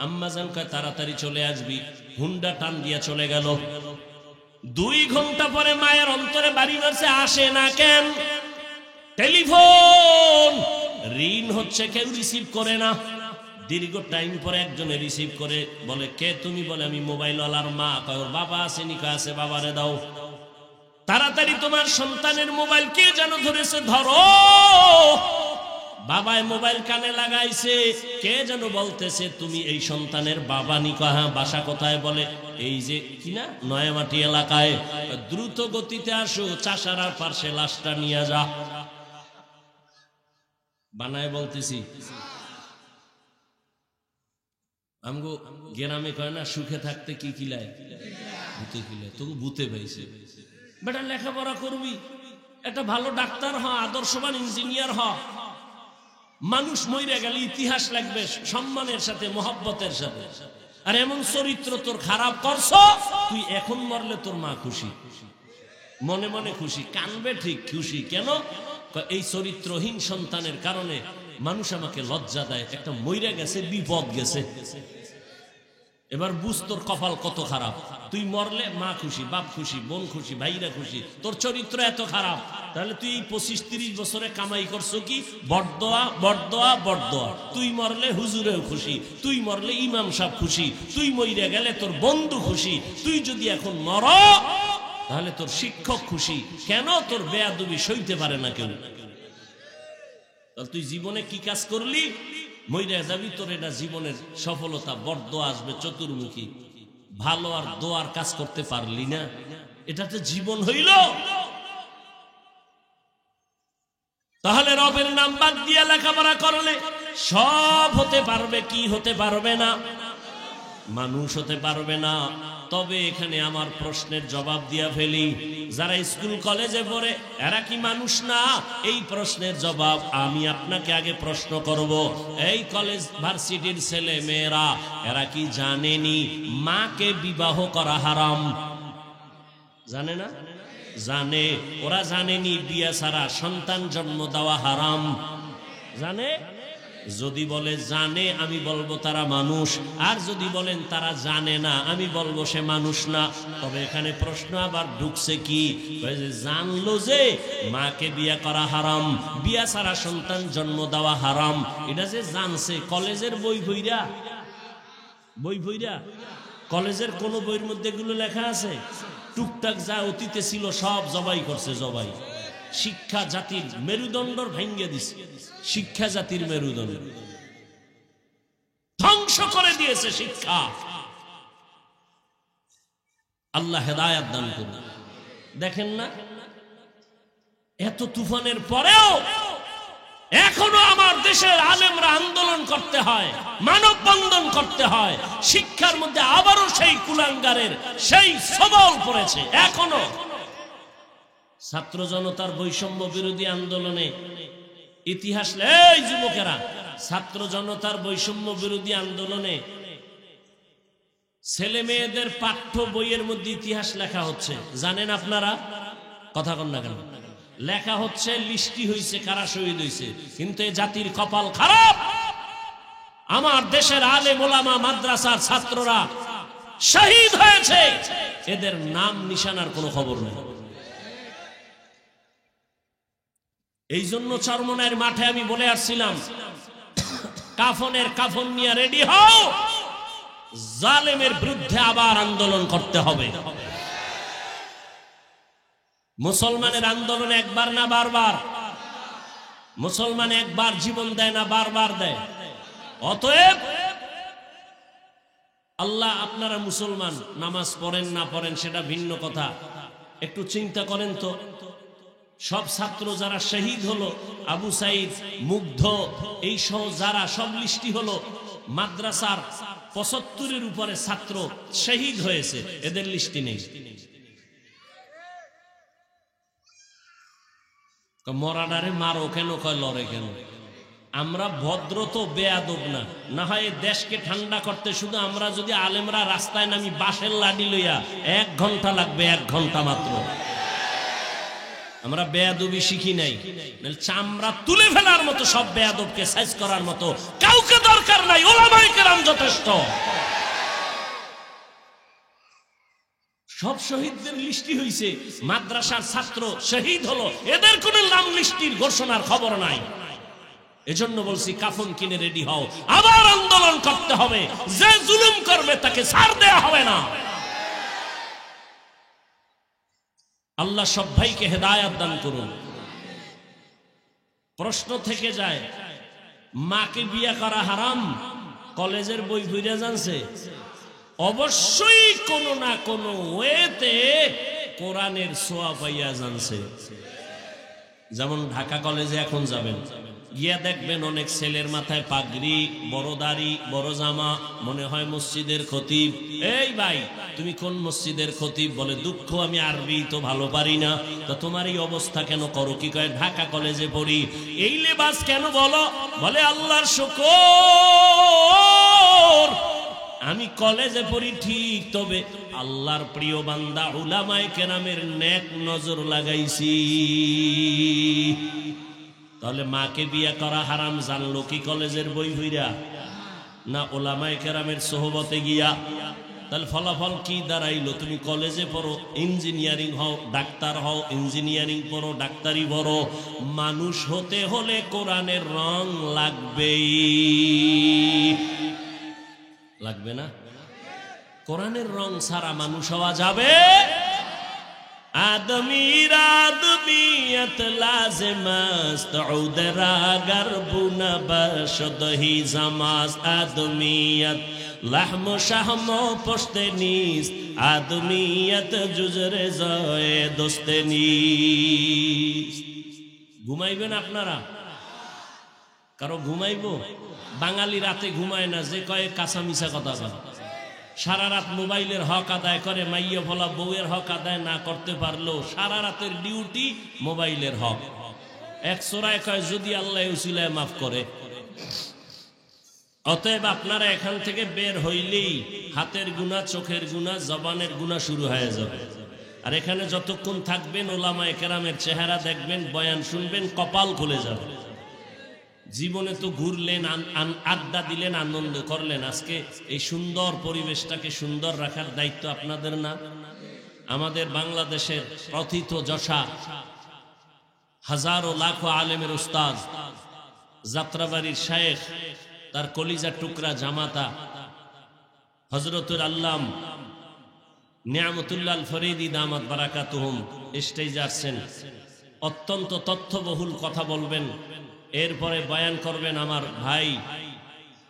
Speaker 1: আম্মা জান কয় তাড়াতাড়ি চলে আসবি। হুন্ডা টান দিয়া চলে গেল। 2 ঘন্টা পরে মায়ের অন্তরে বাড়ি মারছে, আসে না কেন? টেলিফোন রিং হচ্ছে, কেউ রিসিভ করে না। দীর্ঘ টাইম পরে একজনে রিসিভ করে, বলে কে তুমি? বলে আমি মোবাইলওয়ালার মা। কয় ওর বাবা আসেনি? কয় আছে, বাবারে দাও। তাড়াতাড়ি তোমার সন্তানের মোবাইল কে যেন ধরেছে, ধরো। বাবায় মোবাইল কানে লাগাইছে, কে যেন বলতেছে তুমি এই সন্তানের বাবা নি? কয় হ্যাঁ। বাসা কোথায়? বলে এই যে কিনা নয়ামাটি এলাকায়। দ্রুত গতিতে আসো, চাষারার পাশে লাশটা নিয়ে যা। বানায় বলতেছি, আমগো গ্রামে কয় না, সুখে থাকতে কি কিলায়, ভূতে কিলায়। তবু ভূতে পাইছে। বেটা লেখাপড়া করবি, একটা ভালো ডাক্তার হ, আদর্শবান ইঞ্জিনিয়ার হ। মানুষ মইরে গেলে ইতিহাস লাগবে সম্মানের সাথে, মহব্বতের সাথে। আর এমন চরিত্র তোর খারাপ করছ, তুই এখন মরলে তোর মা খুশি, মনে মনে খুশি, কানবে ঠিক খুশি। কেন? এই চরিত্রহীন সন্তানের কারণে মানুষ আমাকে লজ্জা দেয়, একটা মইরা গেছে, বিপদ গেছে। এবার বুঝ তোর কপাল কত খারাপ, তুই মরলে মা খুশি, বাপ খুশি, বোন খুশি, ভাইরা খুশি, তোর চরিত্র এত খারাপ, তাহলে তুই এই 25-30 বছরে কামাই করছো কি? বড়দোয়া বড়দোয়া বড়দোয়া। তুই মরলে হুজুরেও খুশি, তুই মরলে ইমাম সাহেব খুশি, তুই মইরা গেলে তোর বন্ধু খুশি, তুই যদি এখন মর তাহলে তোর শিক্ষক খুশি। কেন? তোর বেয়াদবি সইতে পারে না কেউ। তাহলে তুই জীবনে কি কাজ করলি? মইরা যাবি, তোর এটা জীবনের সফলতা, বড়দোয়া আসবে চতুর্মুখী। ভালো আর দোয়ার কাজ করতে পারলি না, এটাতে জীবন হইল? তাহলে রবের নাম বাদ দিয়া লেখাপড়া করলে সব হতে পারবে, কি হতে পারবে না? মানুষ হতে পারবে না। তবে এখানে আমার প্রশ্নের জবাব দিয়া ফেলি, যারা স্কুল কলেজে পড়ে এরা কি মানুষ না? এই প্রশ্নের জবাব আমি আপনাকে আগে প্রশ্ন করব। এই কলেজ ভার্সিটির ছেলে মেয়েরা এরা কি জানেনি মাকে বিবাহ করা হারাম? জানে না? জানে। ওরা জানেনি বিয়ে ছাড়া সন্তান জন্ম দেওয়া হারাম? জানে? যদি বলে জানে, আমি বলবো তারা মানুষ। আর যদি বলেন তারা জানে না, আমি বলবো সে মানুষ না। তবে এখানে প্রশ্ন আবার ঢুকছে কি, জানলো যে মাকে বিয়ে করা হারাম, বিয়ে ছাড়া সন্তান জন্ম দেওয়া হারাম, এটা যে জানছে কলেজের বই বইরা কলেজের কোন বইয়ের মধ্যে এগুলো লেখা আছে? টুকটাক যা অতীতে ছিল সব জবাই করছে, জবাই। শিক্ষা জাতির মেরুদণ্ড ভেঙে দিছে, শিক্ষা জাতির মেরুদণ্ড ধ্বংস করে দিয়েছে শিক্ষা। আল্লাহ হেদায়েত দান করুন। দেখেন না, এত তুফানের পরেও এখনো আমার দেশের আলেমরা আন্দোলন করতে হয়, মানববন্ধন করতে হয়। শিক্ষার মধ্যে আবারও সেই কুলাঙ্গারের সেই সবল পড়েছে। এখনো ছাত্র জনতার বৈষম্য বিরোধী আন্দোলনে ইতিহাস, এই যুবকেরা, ছাত্র জনতার বৈষম্য বিরোধী আন্দোলনে ছেলে মেয়েদের পাঠ্য বইয়ের মধ্যে ইতিহাস লেখা হচ্ছে। জানেন আপনারা? কথা কন না কেন? লেখা হচ্ছে, লিস্টি হয়েছে কারা শহীদ হয়েছে। কিন্তু এই জাতির কপাল খারাপ, আমার দেশের আলেম ওলামা মাদ্রাসার ছাত্ররা শহীদ হয়েছে, এদের নাম নিশানার কোনো খবর নেই। এই জন্য চরমনাইয়ের মাঠে আমি বলে আসছিলাম, কাফন নিয়ে রেডি হও, জালেমের বিরুদ্ধে আবার আন্দোলন করতে হবে। মুসলমানের আন্দোলন একবার না বারবার? মুসলমান একবার জীবন দেয় না, বারবার দেয়। অতএব আল্লাহ, আপনারা মুসলমান, নামাজ পড়েন না পড়েন সেটা ভিন্ন কথা, একটু চিন্তা করেন তো। সব ছাত্র যারা শহীদ হলো, আবু সাইদ, মুগ্ধ, এই সহ যারা সব লিস্টি হলো, মাদ্রাসার 75-এর উপরে ছাত্র শহীদ হয়েছে, এদের লিস্টি নেই। মরাডারে মারো কেন, কয় লড়ে কেন? আমরা ভদ্র তো বেয়াদব না। না হয় দেশকে ঠান্ডা করতে শুধু আমরা যদি আলেমরা রাস্তায় নামি বাঁশের লাঠি লইয়া 1 ঘন্টা লাগবে, 1 ঘন্টা মাত্র। আমরা বেয়াদবি শিখি নাই, চামড়া তুলে ফেলার মতো সব বেয়াদবকে সাইজ করার মতো কাউকে দরকার নাই, ওলামায়ে কেরাম যথেষ্ট। সব শহীদদের লিস্টি হইছে, মাদ্রাসার ছাত্র শহীদ হলো, এদের কোন নাম লিস্টির ঘোষণার খবর নাই। এজন্য বলছি, কাফন কিনে রেডি হও, আবার আন্দোলন করতে হবে। যে জুলুম করবে তাকে ছাড় দেয়া হবে না। আল্লাহ সব ভাইকে হেদায়েত দান করুন। প্রশ্ন থেকে যায়, মাকে বিয়ে করা হারাম, কলেজের বই বইরা জানছে? অবশ্যই কোন না কোন ওয়েতে কোরআনের ছোঁয়া পাইয়া জানছে। যেমন ঢাকা কলেজে এখন যাবেন, গিয়া দেখবেন অনেক ছেলের মাথায় পাগড়ি, বড় দাড়ি, বড় জামা, মনে হয় মসজিদের খতিব। এই ভাই, তুমি কোন মসজিদের খতিব? বলে, দুঃখ আমি আরবি তো ভালো পারি না। তো তোমার এই অবস্থা কেন করো? কি কয়, ঢাকা কলেজে পড়ি। এই লেবাস কেন বলো? বলে, আল্লাহর শুকর, আমি কলেজে পড়ি ঠিক, তবে আল্লাহর প্রিয় বান্দা উলামায়ে কেরামের নেক নজর লাগাইছি। তাহলে মাকে বিয়ে করা হারাম জানলো কি কলেজের বই হইরা, না উলামায়ে কেরামের সোহবতে গিয়া? তাহলে ফলাফল কি দাঁড়াইলো? তুমি কলেজে পড়ো, ইঞ্জিনিয়ারিং হও, ডাক্তার হও, ইঞ্জিনিয়ারিং পড়ো, ডাক্তারি পড়ো, মানুষ হতে হলে কোরআনের রং লাগবেই। লাগবে না? কোরআনের রং ছাড়া মানুষ হওয়া যাবে? आदमीर आदमीयत लाज़िमस्त उदरा गर्बुन बशद ही जमास आदमीयत लहम शहम पुश्ते नीस्त आदमीयत जुजरे ज़ोए दोस्ते नीस्त। घुमाइबेन आपनारा? कारो घुमाइबो? बांगाली राते घुमाय ना, जे कये काঁচা মিছা কথা বলে। সারা রাত মোবাইলের হক আদায় করে, মাইয়া ফলা বউয়ের হক আদায় না করতে পারলো সারা রাতের ডিউটি মোবাইলের হক। এক সোরায় কয় যদি আল্লাহ উসিলায় মাফ করে। অতএব আপনারা এখান থেকে বের হইলেই হাতের গুনাহ, চোখের গুনাহ, জবানের গুনাহ শুরু হয়ে যাবে। আর এখানে যতক্ষণ থাকবেন উলামায়ে কেরামের চেহারা দেখবেন, বয়ান শুনবেন, কপাল খুলে যাবে। জীবনে তো ঘুরলেন, আড্ডা দিলেন, আনন্দ করলেন, আজকে এই সুন্দর পরিবেশটাকে সুন্দর রাখার দায়িত্ব আপনাদের না? আমাদের বাংলাদেশের প্রথিত যশা হাজারো লাখো আলেমের উস্তাদ, যাত্রাবাড়ির শায়েখ, তার কলিজার টুকরা জামাতা হযরতুল আল্লাম নিয়ামতুল্লাহ আল ফরিদি দামাত বারাকাতুহুম স্টেজে আসছেন। অত্যন্ত তথ্যবহুল কথা বলবেন, এরপরে বয়ান করবেন আমার ভাই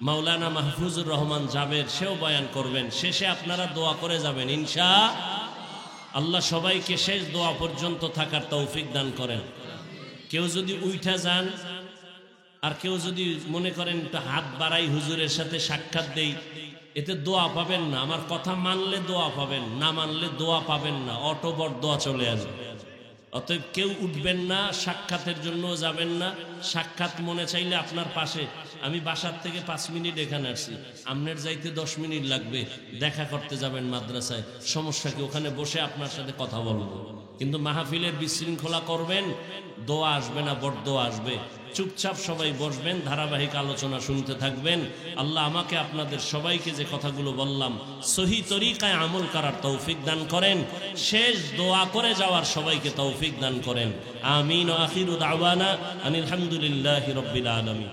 Speaker 1: মাওলানা মাহফুজুর রহমান জাবের, সেও বয়ান করবেন। শেষে আপনারা দোয়া করে যাবেন ইনশাআল্লাহ। সবাইকে শেষ দোয়া পর্যন্ত থাকার তৌফিক দান করেন। কেউ যদি উইঠা যান আর কেউ যদি মনে করেন একটু হাত বাড়াই হুজুরের সাথে সাক্ষাৎ দেই, এতে দোয়া পাবেন না। আমার কথা মানলে দোয়া পাবেন, না মানলে দোয়া পাবেন না, অটোবট দোয়া চলে আসবে। অতএব কেউ উঠবেন না, সাক্ষাতের জন্য যাবেন না। সাক্ষাৎ মনে চাইলে আপনার পাশে, আমি বাসার থেকে 5 মিনিট এখানে আসছি, আপনার যাইতে 10 মিনিট লাগবে, দেখা করতে যাবেন মাদ্রাসায়, সমস্যা কি? ওখানে বসে আপনার সাথে কথা বলবো। কিন্তু মাহফিলের বিশৃঙ্খলা করবেন, দোয়া আসবে না, বড় দোয়া আসবে। চুপচাপ সবাই বসবেন, ধারাবাহিক আলোচনা শুনতে থাকবেন। আল্লাহ আমাকে আপনাদের সবাইকে যে কথাগুলো বললাম সহি তরিকায় আমল করার তৌফিক দান করেন। শেষ দোয়া করে যাওয়ার সবাইকে তৌফিক দান করেন। আমিন। আখিরু দাওয়ানা আনিল হামদুলিল্লাহি রাব্বিল আলামিন।